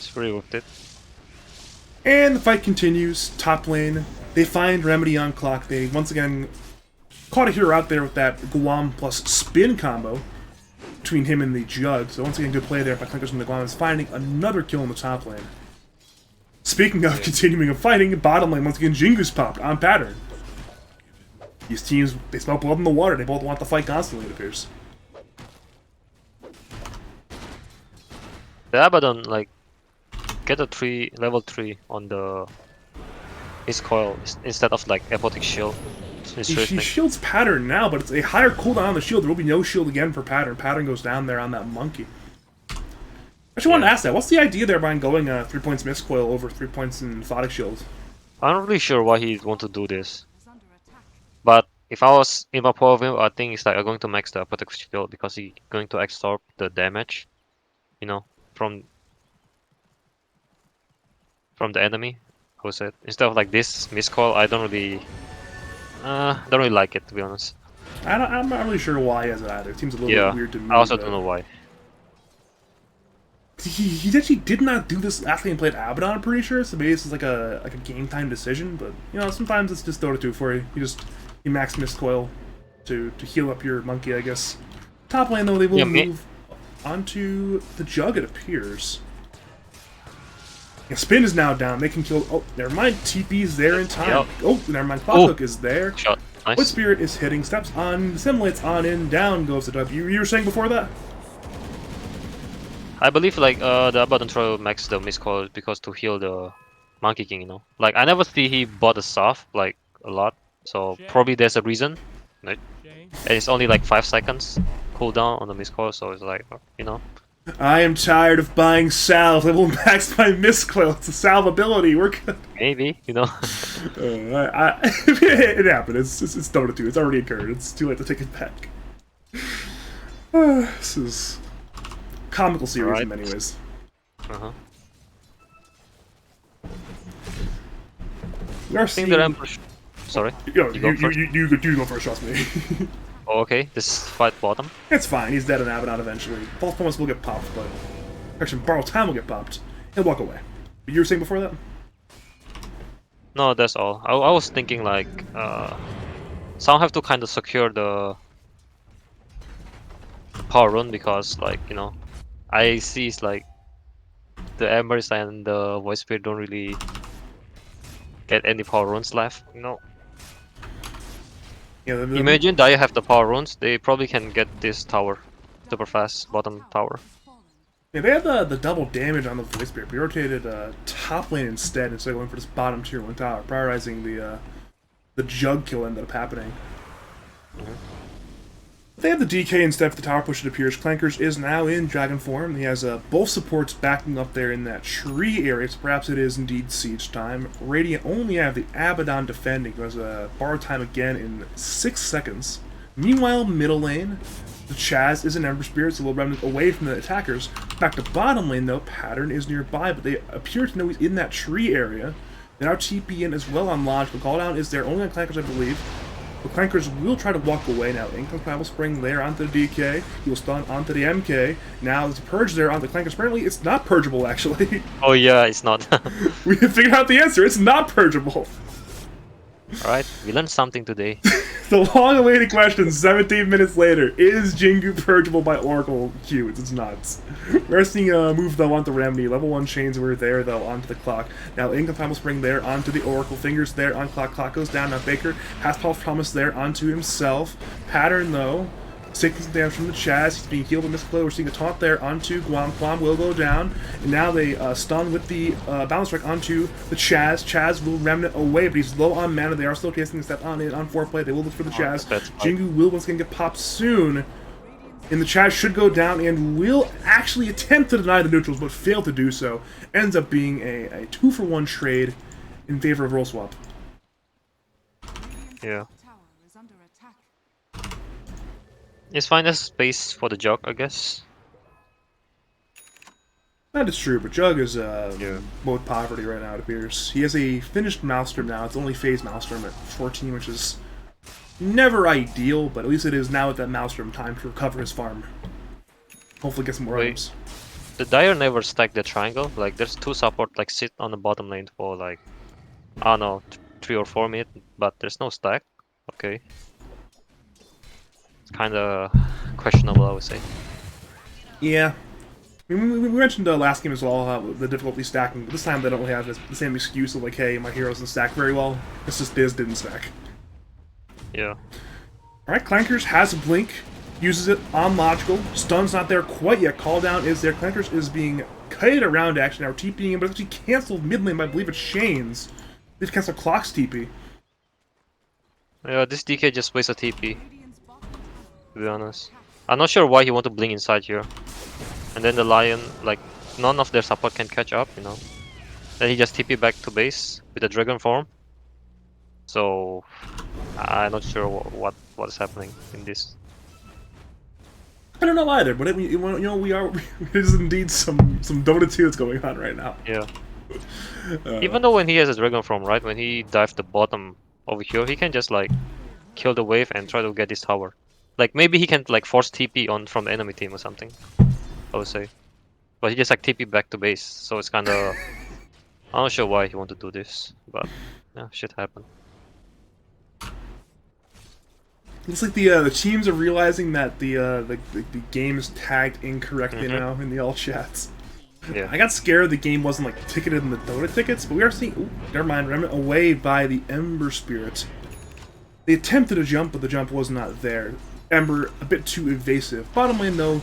It's pretty worth it. And the fight continues. Top lane, they find Remedy on clock. They once again caught a hero out there with that Guam plus spin combo between him and the Jug. So once again, good play there by Clinkers from the Guamments, finding another kill in the top lane. Speaking of continuing of fighting, bottom lane, once again, Jingu's popped on pattern. These teams, they smell blood in the water. They both want to fight constantly, it appears. The Abaddon, like, get a level 3 on his coil instead of like Apotheosis Shield. He shields pattern now, but it's a higher cooldown on the shield. There will be no shield again for pattern. Pattern goes down there on that monkey. I actually wanted to ask that. What's the idea there behind going 3 points Mist Coil over 3 points in Photic Shield? I'm not really sure why he want to do this. But if I was in my point of view, I think it's like I'm going to max the Apotheosis Shield because he's going to absorb the damage, you know, from the enemy. How was it? Instead of like this Mist Coil, I don't really like it, to be honest. I'm not really sure why he has it either. It seems a little bit weird to me. I also don't know why. He actually did not do this after he played Abaddon, I'm pretty sure. So maybe this is like a game time decision. But you know, sometimes it's just Dota 2 for you. You max Mist Coil to heal up your monkey, I guess. Top lane though, they will move onto the Jug, it appears. Yeah, Spin is now down. They can kill. Oh, never mind. TP's there in time. Yep. Oh, never mind. Clock Hook is there. Shot. Nice. Void Spirit is hitting. Steps on. Assimilates on in. Down goes the W. You were saying before that? I believe like the Abaddon throw max the Mist Coil because to heal the Monkey King, you know. Like I never see he bought a soft like a lot, so probably there's a reason. Right? And it's only like 5 seconds cooldown on the Mist Coil, so it's like, you know. I am tired of buying salve. I will max my Mist Coil. It's a salve ability. We're good. Maybe, you know. It happened. It's Dota 2. It's already occurred. It's too late to take it back. This is comical series in many ways. We are seeing... Sorry. You go first, trust me. Oh, okay, this fight bottom. It's fine, he's dead in Abaddon eventually. False Promise will get popped, but... Actually, Borrowed Time will get popped. He'll walk away. But you were saying before that? No, that's all. I was thinking like... some have to kind of secure the... power rune because, like, you know... I see it's like... The Embers and the Void Spirit don't really... get any power runes left, you know? Yeah, Imagine Dia have the power runes, they probably can get this tower super fast, bottom tower. Yeah, they had the double damage on the Void Spirit. We rotated top lane instead of going for this bottom tier 1 tower, prioritizing the Jug kill ended up happening. They have the DK instead for the tower push, it appears. Clankers is now in Dragon form. He has both supports backing up there in that tree area, so perhaps it is indeed siege time. Radiant only have the Abaddon defending, who has Borrowed Time again in 6 seconds. Meanwhile, middle lane, the Chaz is an Ember Spirit, so a little remnant away from the attackers. Back to bottom lane, though, Pattern is nearby, but they appear to know he's in that tree area. They now TP in as well on launch, but call down is there only on Clankers, I believe. The Clankers will try to walk away now. In comes Primal Spring there onto the DK. He will stun onto the MK. Now there's a Purge there onto the Clankers. Apparently, it's not purgeable, actually. Oh yeah, it's not. We figured out the answer. It's not purgeable. Alright, we learned something today. The long-awaited question, 17 minutes later, is Jingu purgeable by Oracle Q? It's nuts. We're seeing a move, though, onto Remedy. Level 1 chains were there, though, onto the clock. Now, Income Primal Spring there, onto the Oracle. Fingers there on clock. Clock goes down. Now, Baker has False Promise there, onto himself. Pattern, though, taking some damage from the Chaz. He's being healed with Miss Chloe. We're seeing a taunt there onto Guam. Guam will go down. And now they stun with the Balance Strike onto the Chaz. Chaz will remnant away, but he's low on mana. They are still casting a step on in on foreplay. They will look for the Chaz. Jingu will once again get popped soon. And the Chaz should go down and will actually attempt to deny the neutrals, but fail to do so. Ends up being a 2-for-1 trade in favor of roll swap. Yeah. It's fine as space for the Jug, I guess. That is true, but Jug is mode poverty right now, it appears. He has a finished Maelstrom now. It's only phase Maelstrom at 14, which is never ideal, but at least it is now at that Maelstrom time to recover his farm. Hopefully get some more items. the Dire never stack the triangle. Like there's 2 support like sit on the bottom lane for like I don't know 3 or 4 minutes, but there's no stack. Okay, it's kind of questionable, I would say. Yeah. We mentioned last game as well the difficulty stacking, but this time they don't have the same excuse of like, hey, my heroes didn't stack very well. It's just Biz didn't stack. Yeah. Alright, Clankers has a blink, uses it on logical. Stun's not there quite yet. Call down is there. Clankers is being kited around actually now, TPing him, but it's actually canceled mid lane by I believe it's Shane's. They've canceled Clock's TP. Yeah, this DK just wastes a TP, Radiant's bottom tower to be honest. I'm not sure why he want to blink inside here. And then the Lion, like, none of their support can catch up, you know. Then he just TP back to base with the dragon form. So, I'm not sure what is happening in this. I don't know either, but there's indeed some Dota 2 that's going on right now. Yeah. Even though when he has a dragon form, right, when he dives the bottom over here, he can just like kill the wave and try to get this tower. Like maybe he can like force TP on from the enemy team or something, I would say. But he just like TP back to base, so it's kind of I'm not sure why he want to do this, but yeah, shit happened. Looks like the teams are realizing that the game is tagged incorrectly now in the all chats. Yeah. I got scared the game wasn't like ticketed in the Dota tickets, but we are seeing. Ooh, never mind. Remnant away by the Ember Spirit. They attempted a jump, but the jump was not there. Ember a bit too evasive. Bottom lane though,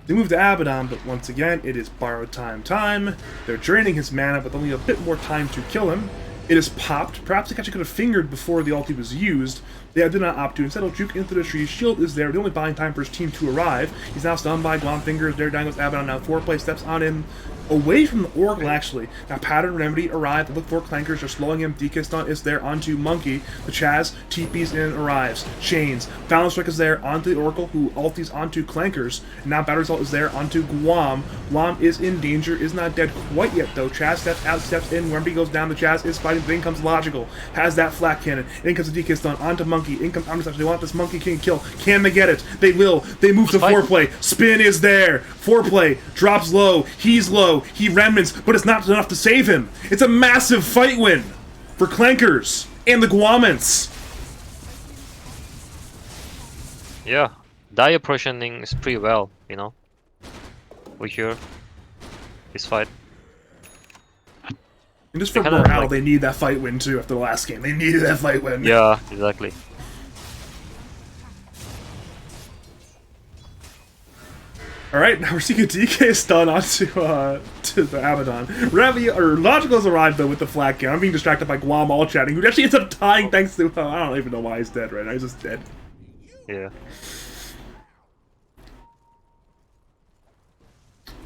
they moved to Abaddon, but once again it is borrowed time. They're draining his mana, but only a bit more time to kill him. It is popped. Perhaps they actually could have fingered before the ulti was used. They did not opt to. Instead, he'll juke into the tree. Shield is there. The only buying time for his team to arrive. He's now stunned by Guam Fingers. There, down goes Abaddon. Now, foreplay steps on in. Away from the Oracle, actually. Now, Pattern Remedy arrived. They look for Clankers. They're slowing him. DK stun is there onto Monkey. The Chaz TPs in and arrives. Chains. Balance Strike is there onto the Oracle, who ultis onto Clankers. And now Battery Assault is there onto Guam. Guam is in danger. Is not dead quite yet, though. Chaz steps out, steps in. Remedy goes down. The Chaz is fighting. Then comes Logical. Has that flat cannon. In comes the DK stun onto Monkey. In comes Omnislash. They want this Monkey King kill. Can they get it? They will. They move to foreplay. Spin is there. Foreplay. Drops low. He's low. He remnants, but it's not enough to save him. It's a massive fight win for Clankers and the Guamments. Yeah, Dire positioning is pretty well, you know. We hear this fight. And just for They kinda, morale, like- they need that fight win too after the last game. They needed that fight win. Yeah, exactly. Alright, now we're seeing a DK stun onto to the Abaddon. Logical's arrived though with the flat cannon. I'm being distracted by Guam all chatting, who actually ends up dying thanks to I don't even know why he's dead right now. He's just dead. Yeah.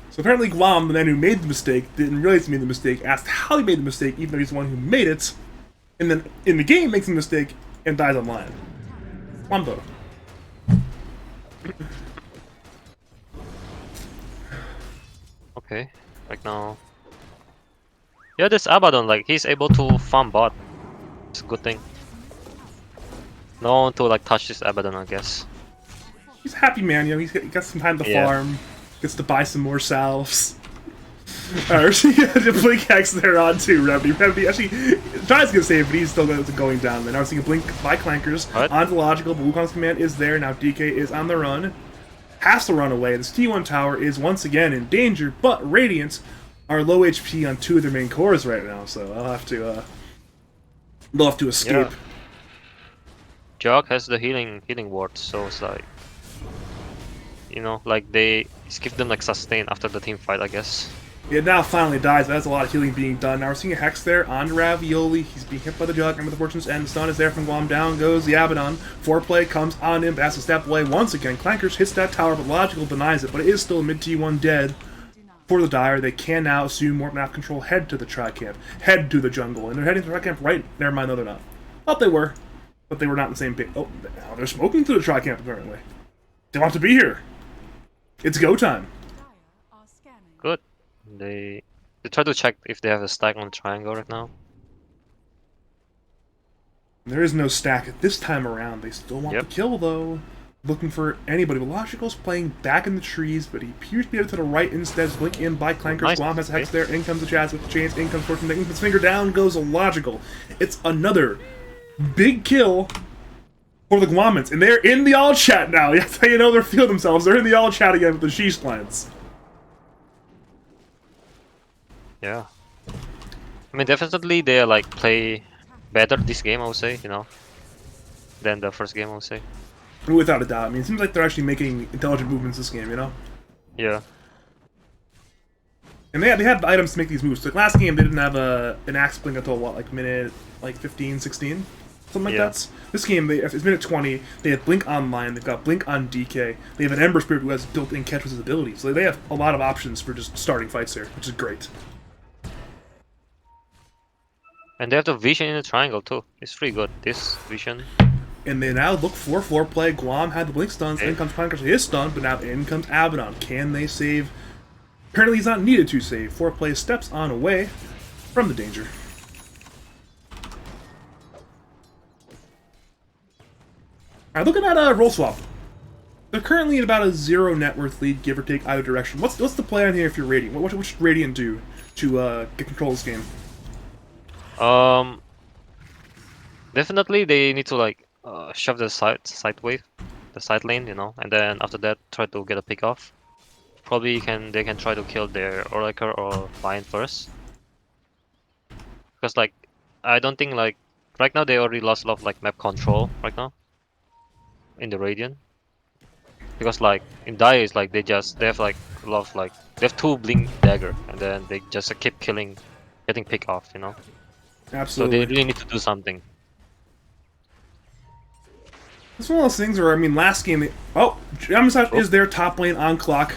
So apparently Guam, the man who made the mistake, didn't realize he made the mistake, asked how he made the mistake, even though he's the one who made it, and then in the game makes the mistake and dies online. Guam though. Okay. Like now. Yeah, this Abaddon, like he's able to farm bot. It's a good thing. No one to like touch this Abaddon, I guess. He's a happy man, you know, he got some time to Yeah. farm, gets to buy some more salves. Alright, so yeah, the blink hacks there on too, Remedy. Remedy actually tries to get saved, but he's still going down there. Now we're seeing a blink by Clankers What? onto Logical, but Wukong's command is there. Now DK is on the run. Has to run away. This T1 tower is once again in danger, but Radiant are low HP on 2 of their main cores right now, so they'll have to escape. Yeah. Jog has the healing ward, so it's like, you know, like they give them like sustain after the team fight, I guess. It now finally dies, but that's a lot of healing being done. Now we're seeing a Hex there on Ravioli. He's being hit by the Jug, and with the Fortune's End. The stun is there from Guam. Down goes the Abaddon. Foreplay comes on him, but has to step away once again. Clankers hits that tower, but Logical denies it. But it is still mid T1 dead for the Dire. They can now assume more map control, head to the Tri-Camp, head to the jungle. And they're heading to the Tri-Camp right. Never mind, no, they're not. Thought they were, but they were not in the same page. Oh, now they're smoking to the Tri-Camp, apparently. They want to be here. It's go time. Dire are scanning. Good. They try to check if they have a stack on the triangle right now. There is no stack at this time around. They still want Yep. the kill, though. looking for anybody. But Logical's playing back in the trees, but he appears to be to the right instead. Blink in by Clankers. Nice. Guam has a Hex there. In comes the Chaz with the chains. In comes Fortune. In comes Finger. Down goes Logical. It's another big kill for the Guamments. And they're in the all chat now. That's how you know they're feeling themselves. They're in the all chat again with the Sheesh plans. Yeah. I mean, definitely they like play better this game, I would say, you know, than the first game, I would say. Without a doubt. I mean, it seems like they're actually making intelligent movements this game, you know? Yeah. And they have the items to make these moves. Like last game, they didn't have an axe blink until what, like minute 15, 16? Something like Yeah. that. This game, it's minute 20. They have Blink Online. They've got Blink on DK. They have an Ember Spirit who has built-in catch with his ability. So they have a lot of options for just starting fights here, which is great. And they have the vision in the triangle too. It's pretty good, this vision. And they now look for floor play. Guam had the Blink stuns. In comes Clankers. He is stunned, but now in comes Abaddon. Can they save? Apparently he's not needed to save. Floor play steps on away from the danger. Alright, looking at roll swap. They're currently at about a 0 net worth lead, give or take either direction. What's the plan here if you're Radiant? What should Radiant do to get control of this game? Definitely they need to like shove the side wave, the side lane, you know, and then after that try to get a pick off. Probably they can try to kill their Oracle or Lion first. Because like I don't think like right now they already lost a lot of like map control right now in the Radiant. Because like in Dire is like they have like a lot of like they have 2 blink dagger and then they just keep getting pick off, you know. Absolutely. So they really need to do something. It's one of those things where, I mean, last game... Amnisash is their top lane on clock.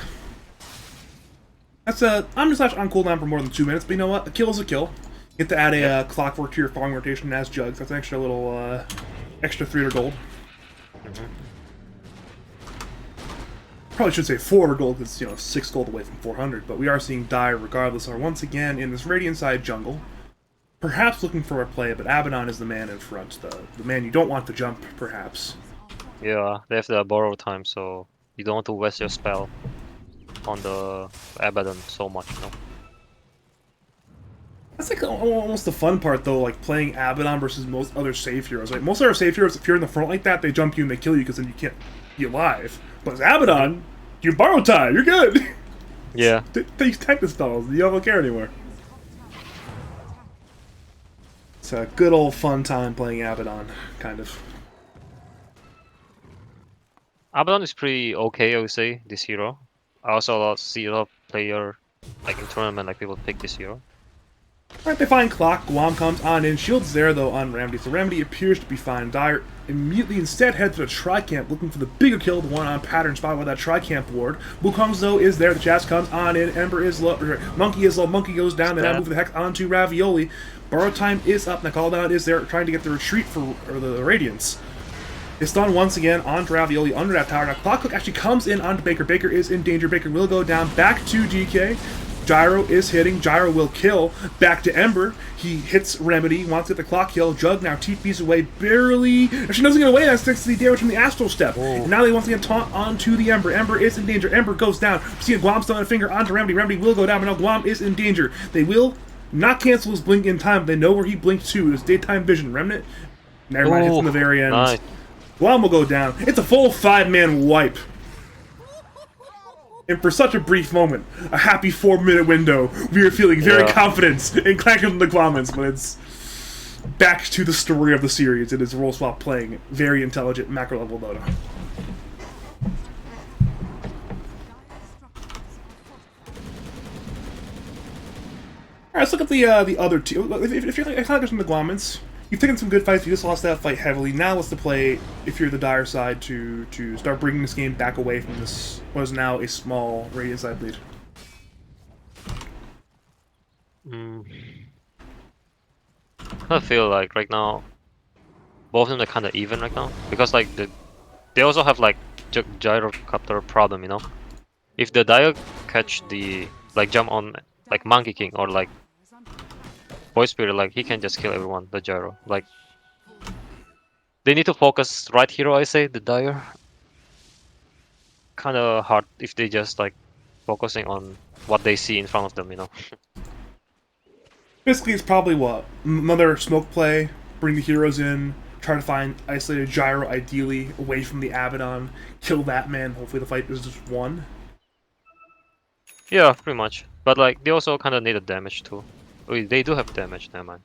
That's Amnisash on cooldown for more than 2 minutes, but you know what? A kill is a kill. You get to add a clockwork to your following rotation as Jugs. That's an extra little, extra 300 gold. Probably should say 400 gold, because, you know, 6 gold away from 400, but we are seeing Dire regardless are once again in this Radiant side jungle. Perhaps looking for a play, but Abaddon is the man in front, the man you don't want to jump, perhaps. Yeah, they have the borrow time, so you don't want to waste your spell on the Abaddon so much, you know. That's like almost the fun part, though, like playing Abaddon versus most other safe heroes. Like most other safe heroes, if you're in the front like that, they jump you and they kill you because then you can't be alive. But as Abaddon, you borrow time, you're good. Yeah. Take tech spells, you don't care anymore. It's a good old fun time playing Abaddon, kind of. Abaddon is pretty okay, I would say, this hero. I also see a lot of player, like in tournament, like people pick this hero. Alright, they find Clock. Guam comes on in. Shield's there, though, on Remedy. So Remedy appears to be fine. Dire immediately instead head to the Tri-Camp, looking for the bigger kill, the one on Pattern, spotted by that Tri-Camp ward. Wukong's, though, is there. The Jazz comes on in. Ember is low. Monkey is low. Monkey goes down. They now move the Hex onto Ravioli. Borrow time is up. Now Call-Down is there, trying to get the retreat for the Radiance. It's done once again onto Ravioli under that tower. Now Clockhook actually comes in onto Baker. Baker is in danger. Baker will go down back to DK. Gyro is hitting. Gyro will kill. Back to Ember. He hits Remedy. Wants to get the clock kill. Jug now TP's away. Barely. She doesn't get away. That's 60 damage from the Astral Step. And now they once again taunt onto the Ember. Ember is in danger. Ember goes down. See a Guam still on a finger onto Remedy. Remedy will go down. But now Guam is in danger. They will not cancel his blink in time. But they know where he blinked to. It was daytime vision. Remnant. Never mind. Hits in the very end. Nice. Guam will go down. It's a full 5-man wipe. And for such a brief moment, a happy 4-minute window, we are feeling very confident in Clankers and the Guamments, but it's back to the story of the series. It is roll swap playing very intelligent macro level Dota. Alright, let's look at the other two. If you're like Clankers and the Guamments, you've taken some good fights. You just lost that fight heavily. Now what's the play if you're the Dire side to start bringing this game back away from this what is now a small Radiant side lead? I feel like right now, both of them are kind of even right now because like they also have like gyrocopter problem, you know. If the Dire catch the like jump on like Monkey King or like Voice Spirit, like he can just kill everyone. The gyro, like they need to focus right hero. I say the Dire. kind of hard if they just like focusing on what they see in front of them, you know. Basically, it's probably what? Another smoke play, bring the heroes in, try to find isolated gyro, ideally away from the Abaddon, kill that man. Hopefully, the fight is just won. Yeah, pretty much. But like they also kind of need a damage too. Wait, they do have damage. Never mind.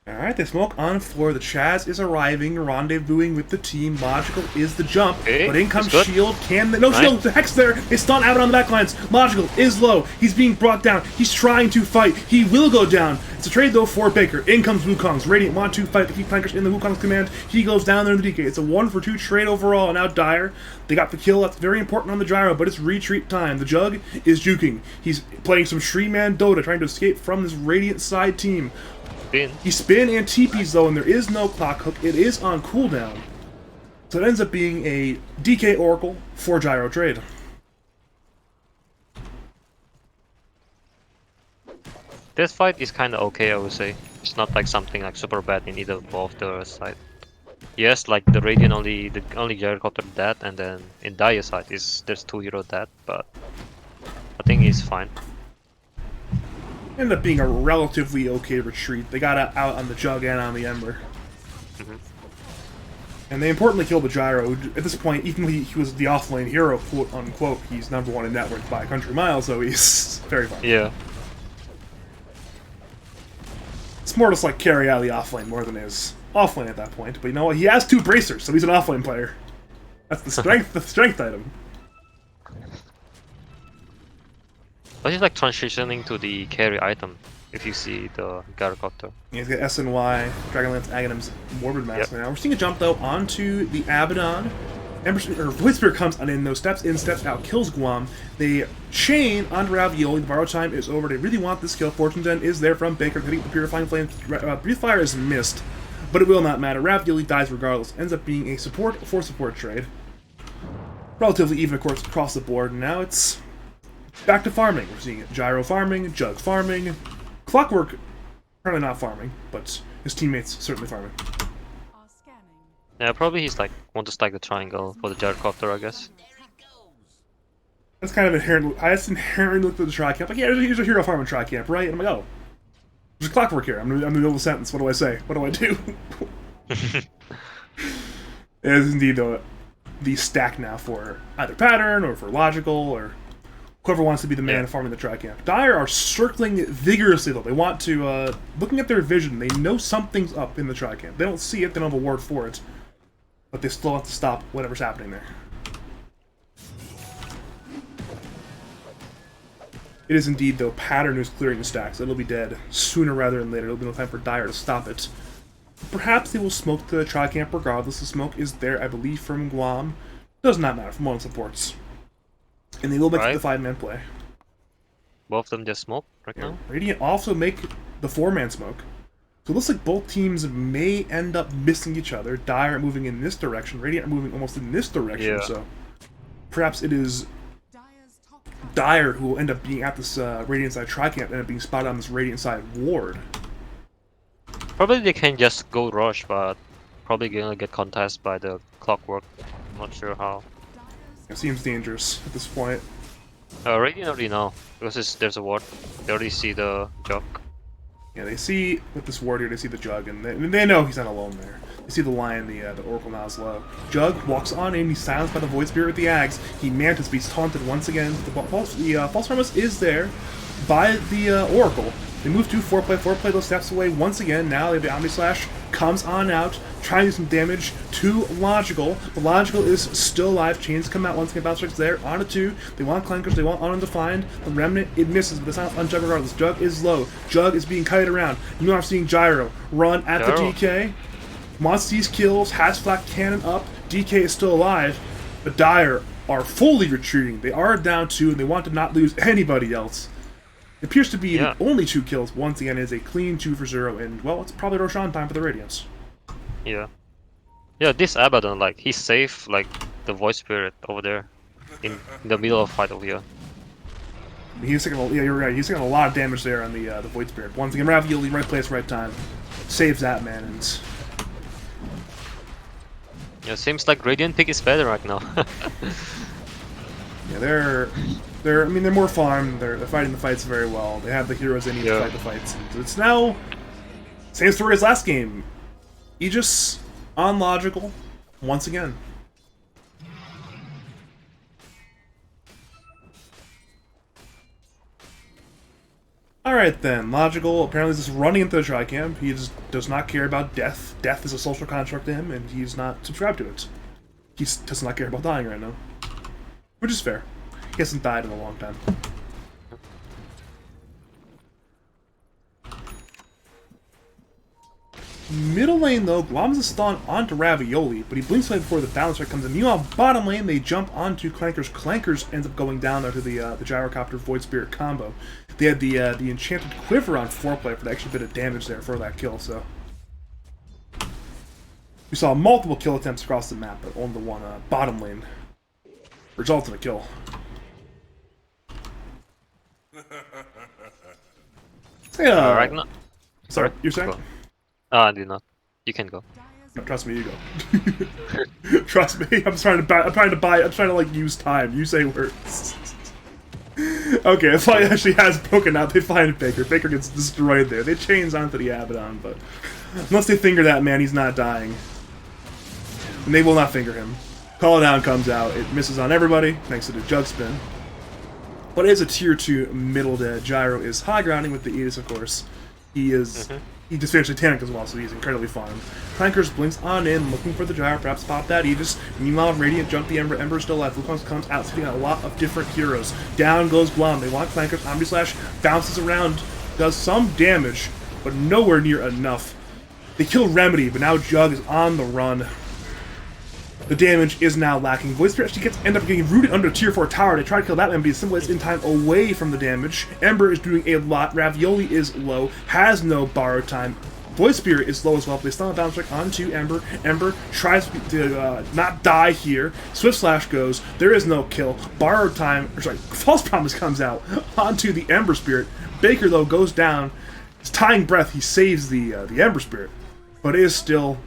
Alright, they smoke on floor. The Chaz is arriving, rendezvousing with the team. Logical is the jump, Okay, but in comes it's good. Shield. Can the no Nice. Shield? The Hex there. They stun Abbott on the backlines. Logical is low. He's being brought down. He's trying to fight. He will go down. It's a trade though for Baker. In comes Wukong's. Radiant want to fight the Keep Clankers in the Wukong's command. He goes down there in the DK. It's a 1-for-2 trade overall. And now Dire, they got the kill. That's very important on the gyro, but it's retreat time. The Jug is juking. He's playing some Shreeman Dota, trying to escape from this Radiant side team. He spin and TPs though, and there is no clock hook. It is on cooldown. So it ends up being a DK Oracle for gyro trade. This fight is kind of okay, I would say. It's not like something like super bad in either both the side. Yes, like the Radiant the only Gyrocopter dead, and then in Dire side there's 2 hero dead, but I think it's fine. Ended up being a relatively okay retreat. They got out on the Jug and on the Ember. And they importantly killed the gyro. At this point, even though he was the offlane hero, quote unquote, he's #1 in network by a country mile, so he's very fine. Yeah. It's more just like carry out the offlane more than his offlane at that point. But you know what? He has 2 bracers, so he's an offlane player. That's the strength, the strength item. But he's like transitioning to the carry item if you see the Gyrocopter. He's got SNY, Dragonlance, Aghanim's Morbid Mask now. We're seeing a jump though onto the Abaddon. Void Spirit comes on in though, steps in, steps out, kills Guam. They chain onto Ravioli. The borrow time is over. They really want this kill. Fortune's End is there from Baker, hitting the Purifying Flame. Breathe Fire is missed, but it will not matter. Ravioli dies regardless. Ends up being a support for support trade. Relatively even, of course, across the board. Now it's back to farming. We're seeing Gyro farming, Jug farming, Clockwork currently not farming, but his teammates certainly farming. Are scanning. Yeah, probably he's like want to stack the triangle for the Gyrocopter, I guess. That's kind of inherent. I just inherently looked at the tri camp. Like, yeah, here's a hero farming tri camp, right? And I'm like, oh, there's a Clockwork here. I'm in the middle of a sentence. What do I say? What do I do? It is indeed the stack now for either Pattern or for Logical or whoever wants to be the man farming the tri-camp. Dire are circling vigorously, though. They want to, looking at their vision, they know something's up in the tri-camp. They don't see it, they don't have a word for it, but they still have to stop whatever's happening there. It is indeed, though, Pattern who's clearing the stacks. It'll be dead sooner rather than later. It'll be no time for Dire to stop it. Perhaps they will smoke the tri-camp regardless. The smoke is there, I believe, from Guam. Does not matter, from one supports. And they will make it the 5-man play. Both of them just smoke right now. Radiant also make the 4-man smoke. So it looks like both teams may end up missing each other. Dire moving in this direction, Radiant are moving almost in this direction, so perhaps it is Dire's top tower Dire who will end up being at this Radiant side tri-camp and end up being spotted on this Radiant side ward. Probably they can just go rush, but probably gonna get contested by the Clockwork. Not sure how. It seems dangerous at this point. Radiant already know, because there's a ward. They already see the Jug. Yeah, they see with this ward here, they see the Jug, and they know he's not alone there. They see the Lion, the Oracle now is low. Jug walks on in, he's silenced by the Void Spirit with the Ags. He mantis, but he's taunted once again. The False Premise is there by the Oracle. They move to 4-play those steps away once again. Now they have the Omni Slash, comes on out, trying to do some damage to Logical. The Logical is still alive. Chains come out once again. Battle Strike's there. On a 2. They want Clankers. They want Undefined. The Remnant, it misses, but it's not on Jug regardless. Jug is low. Jug is being kited around. You know I'm seeing Gyro run at the DK. Wants these kills. Has Flak Cannon up. DK is still alive. But Dire are fully retreating. They are down 2, and they want to not lose anybody else. It appears to be only 2 kills. Once again, is a clean 2 for 0, and, well, it's probably Roshan time for the Radiance. Yeah. Yeah, this Abaddon, like, he's safe, like, the Void Spirit over there. In the middle of fight over here. He's taking you're right. He's taking a lot of damage there on the Void Spirit. Once again, Ravioli, right place, right time. Saves that man, and Yeah, seems like Radiant pick is better right now. Yeah, I mean, they're more fun. They're fighting the fights very well. They have the heroes they need to fight the fights. And it's now same story as last game. Aegis on logical once again. Alright then, Logical apparently is just running into the Tricamp. He just does not care about death. Death is a social construct to him, and he's not subscribed to it. He does not care about dying right now. Which is fair. He hasn't died in a long time. Middle lane though, Guamments is stun onto Ravioli, but he blinks away before the down strike comes in. Meanwhile, bottom lane, they jump onto Clankers. Clankers ends up going down there to the Gyrocopter Void Spirit combo. They had the Enchanted Quiver on foreplay for the extra bit of damage there for that kill, so... We saw multiple kill attempts across the map, but only the one bottom lane resulted in a kill. Yeah. Right now. Sorry, you're saying? Go. I did not. You can go. No, trust me, you go. Trust me, I'm trying to like use time. You say words. Okay, the fight actually has broken out. They find Baker. Baker gets destroyed there. They chains onto the Abaddon, but unless they finger that man, he's not dying. And they will not finger him. Call Down comes out. It misses on everybody, thanks to the jug spin. But it is a tier 2 middle dead. Gyro is high grounding with the Aegis, of course. He is... He just finished the tank as well, so he's incredibly fun. Clankers blinks on in, looking for the Gyro, perhaps pop that Aegis. Meanwhile, Radiant jump the Ember. Ember's still alive. Wukong comes out, sitting on a lot of different heroes. Down goes Guam. They want Clankers. Omni Slash bounces around, does some damage, but nowhere near enough. They kill Remedy, but now Jug is on the run. The damage is now lacking. Void Spirit actually end up getting rooted under tier 4 tower. They try to kill that man, but he's simply in time away from the damage. Ember is doing a lot. Ravioli is low, has no borrowed time. Void Spirit is low as well. They stun a bounce strike onto Ember. Ember tries to not die here. Swift Slash goes. There is no kill. Borrowed time, or sorry, False Promise comes out onto the Ember Spirit. Baker though goes down. His tying breath. He saves the Ember Spirit, but it is still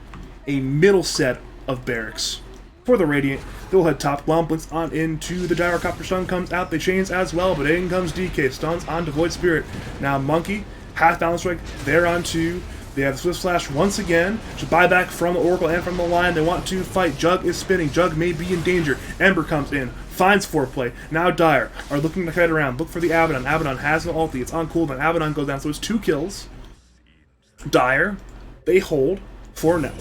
a middle set of barracks. For the Radiant, they'll head top. Blinks on into the Gyrocopter. Stun comes out. They chains as well, but in comes DK. Stuns onto Void Spirit. Now Monkey, half balance strike. They're on 2. They have the Swift Slash once again. To buy back from the Oracle and from the line. They want to fight. Jug is spinning. Jug may be in danger. Ember comes in. Finds foreplay. Now Dire are looking to head around. Look for the Abaddon. Abaddon has no ulti. It's on cooldown. Abaddon goes down, so it's 2 kills. Dire, they hold for now.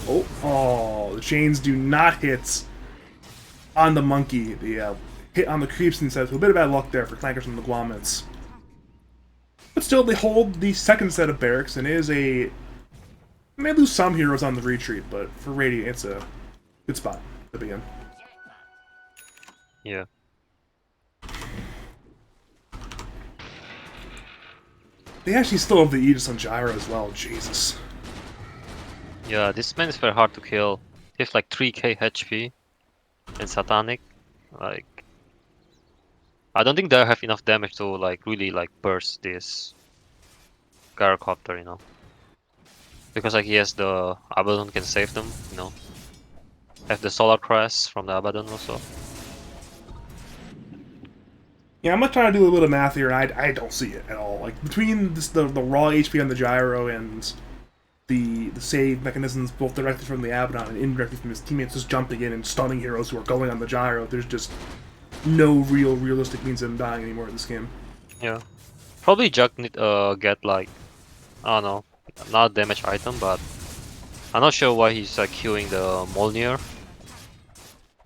Oh, the chains do not hit on the Monkey. The hit on the creeps instead. So a bit of bad luck there for Clankers and the Guamments. But still, they hold the second set of barracks, and it is a... They may lose some heroes on the retreat, but for Radiant, it's a good spot to begin. Yeah. They actually still have the Aegis on Gyro as well. Jesus. Yeah, this man is very hard to kill. He has like 3k HP. And Satanic, like... I don't think they have enough damage to like really like burst this Gyrocopter, you know. Because like he has the Abaddon can save them, you know. Have the Solar Crest from the Abaddon also. Yeah, I'm gonna try to do a little bit of math here, and I don't see it at all. Like, between the raw HP on the Gyro and the save mechanisms, both directly from the Abaddon and indirectly from his teammates just jumping in and stunning heroes who are going on the Gyro, there's just no realistic means of him dying anymore in this game. Yeah. Probably Jug need get like, I don't know, not a damage item, but I'm not sure why he's like queuing the Molnir.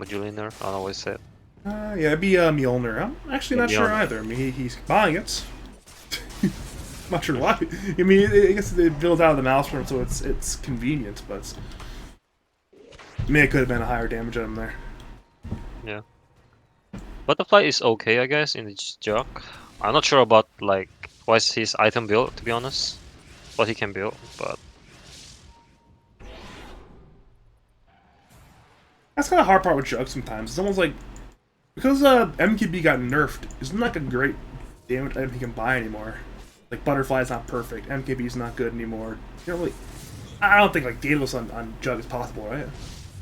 Moduliner, I don't know what he said. Yeah, it'd be Mjolnir. I'm actually not sure either. I mean, he's buying it. Not sure why. I mean, I guess they built out of the Maelstrom, so it's convenient, but I mean, it could have been a higher damage item there. Yeah. Butterfly is okay, I guess, in the Jug. I'm not sure about like what's his item build, to be honest. What he can build, but that's kind of hard part with Jug sometimes. It's almost like because MKB got nerfed, isn't like a great damage item he can buy anymore. Like Butterfly's not perfect, MKB's not good anymore. You know, really, I don't think like Daedalus on Jug is possible, right?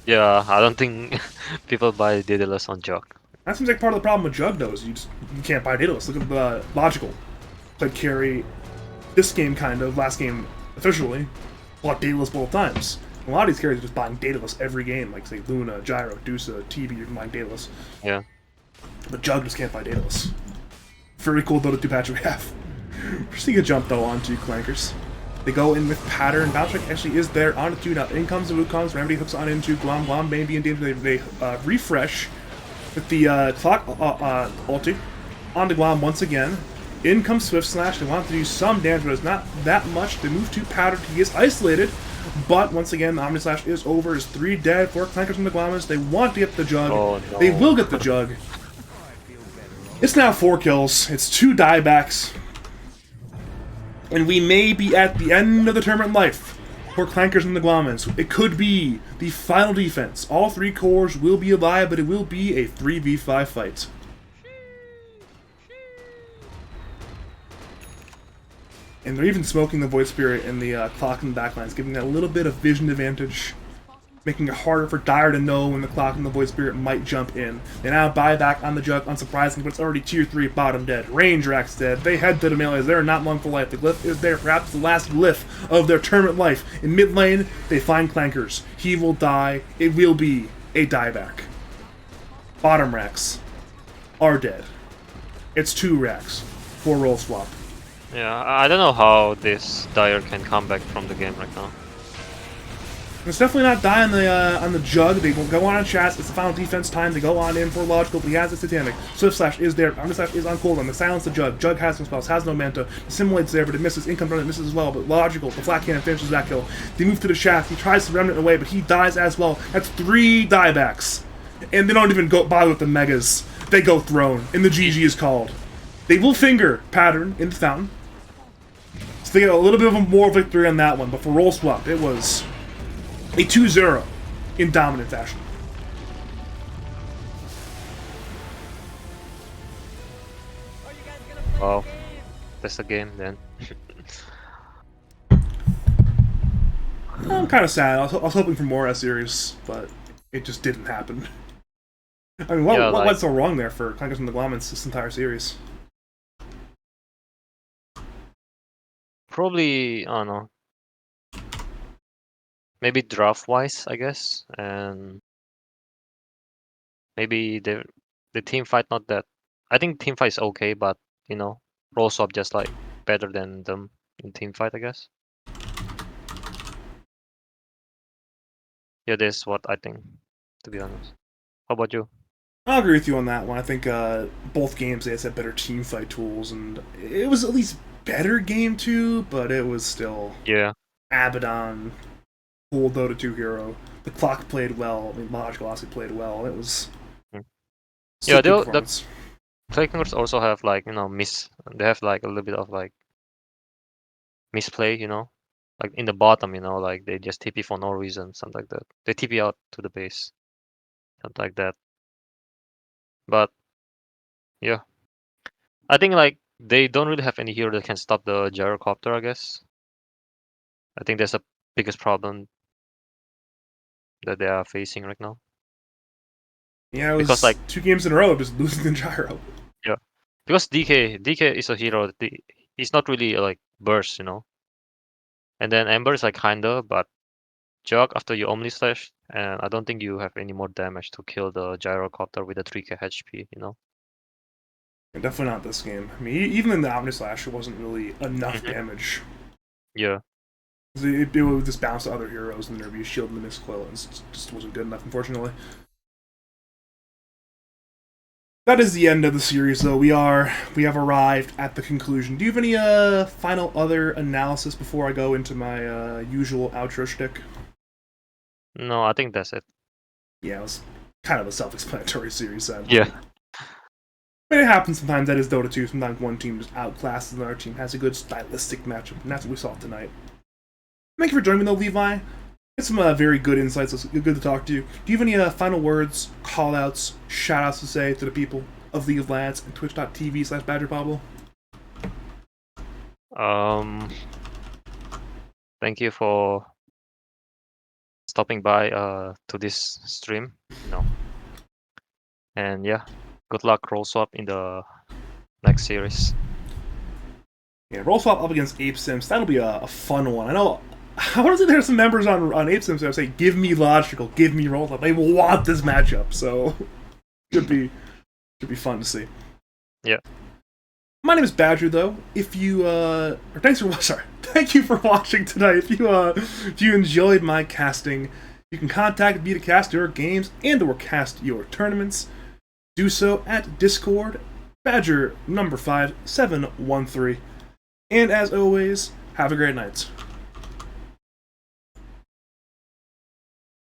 Yeah, I don't think people buy Daedalus on Jug. That seems like part of the problem with Jug, though, is you can't buy Daedalus. Look at the Logical. Played carry this game, kind of, last game officially, bought Daedalus both times. A lot of these carries are just buying Daedalus every game, like, say, Luna, Gyro, Dusa, TB, you're buying Daedalus. Yeah. But Jug just can't buy Daedalus. Very cool Dota 2 patch we have. Proceeding to jump, though, onto Clankers. They go in with Pattern. Bounce Strike actually is there on the 2. Now in comes the Wukongs. Remedy hooks on into Guam. Guam may be in danger. They refresh with the clock ulti onto Guam once again. In comes Swift Slash. They want to do some damage, but it's not that much. They move to Pattern. He gets isolated. But once again, the Omni Slash is over. It's 3 dead, 4 Clankers from the Guamments. They want to get the Jug. Oh, no. They will get the Jug. It's now 4 kills. It's 2 diebacks. And we may be at the end of the tournament life for Clankers and the Guamments. It could be the final defense. All 3 cores will be alive, but it will be a 3v5 fight. And they're even smoking the Void Spirit and the clock in the backlines, giving that a little bit of vision advantage, making it harder for Dire to know when the clock and the Void Spirit might jump in. They now buy back on the Jug, unsurprisingly, but it's already tier 3 bottom dead. Range Rack's dead. They head to the melees. They're not long for life. The glyph is there, perhaps the last glyph of their tournament life. In mid lane, they find Clankers. He will die. It will be a dieback. Bottom racks are dead. It's 2 racks for roll swap. Yeah, I don't know how this Dire can come back from the game right now. It's definitely not die on the Jug. They will go on Chats. It's the final defense time. They go on in for Logical, but he has a Satanic. Swift Slash is there. Omni Slash is on cooldown. They silence the Jug. Jug has no spells, has no Manta. Assimilate's there, but it misses. Income run, it misses as well. But Logical, the flat cannon finishes that kill. They move to the Shaft. He tries to Remnant away, but he dies as well. That's 3 diebacks. And they don't even go bother with the Megas. They go Throne, and the GG is called. They will finger Pattern in the fountain. So they get a little bit of a more victory on that one, but for roll swap, it was a 2-0 in dominant fashion. Wow, that's the game then. I'm kind of sad. I was hoping for more S-Series, but it just didn't happen. I mean, what went so wrong there for Clankers and the Guamments this entire series? Probably, I don't know. Maybe draft-wise, I guess, and maybe the team fight not that. I think team fight is okay, but you know, roll swap just like better than them in team fight, I guess. Yeah, that's what I think, to be honest. How about you? I'll agree with you on that one. I think both games they had better team fight tools, and it was at least better game 2, but it was still Abaddon, cool Dota 2 hero. The clock played well. I mean, Logical also played well. It was yeah. The Clankers also have like they have like a little bit of like misplay, like in the bottom, like they just TP for no reason, something like that. They TP out to the base, something like that. But yeah, I think like they don't really have any hero that can stop the gyrocopter, I guess. I think that's the biggest problem that they are facing right now. Yeah, it was because like 2 games in a row of just losing the gyro. Yeah, because DK is a hero. He's not really like burst, and then Ember is like kinda, but Jug after you Omni Slash, and I don't think you have any more damage to kill the gyrocopter with a 3k HP, Definitely not this game. I mean, even in the Omni Slash, it wasn't really enough damage. Yeah. It would just bounce to other heroes, and there'd be a shield and the miscoil, and it just wasn't good enough, unfortunately. That is the end of the series, though. We have arrived at the conclusion. Do you have any final other analysis before I go into my usual outro shtick? No, I think that's it. Yeah, it was kind of a self-explanatory series, sadly. Yeah. But it happens sometimes. That is Dota 2. Sometimes one team just outclasses another team, has a good stylistic matchup, and that's what we saw tonight. Thank you for joining me, though, Levi. It's some very good insights. It's good to talk to you. Do you have any final words, call-outs, shout-outs to say to the people of League of Legends and twitch.tv/BadgerPablo? Thank you for stopping by to this stream. And yeah, good luck roll swap in the next series. Yeah, roll swap up against Ape Sims. That'll be a fun one. I know. I want to say there's some members on Ape Sims that say, "Give me logical, give me roll swap." They want this matchup, so should be fun to see. Yeah. My name is Badger, though. If you thank you for watching tonight. If you enjoyed my casting, you can contact me to cast your games and/or cast your tournaments. Do so at Discord, Badger number 5713. And as always, have a great night.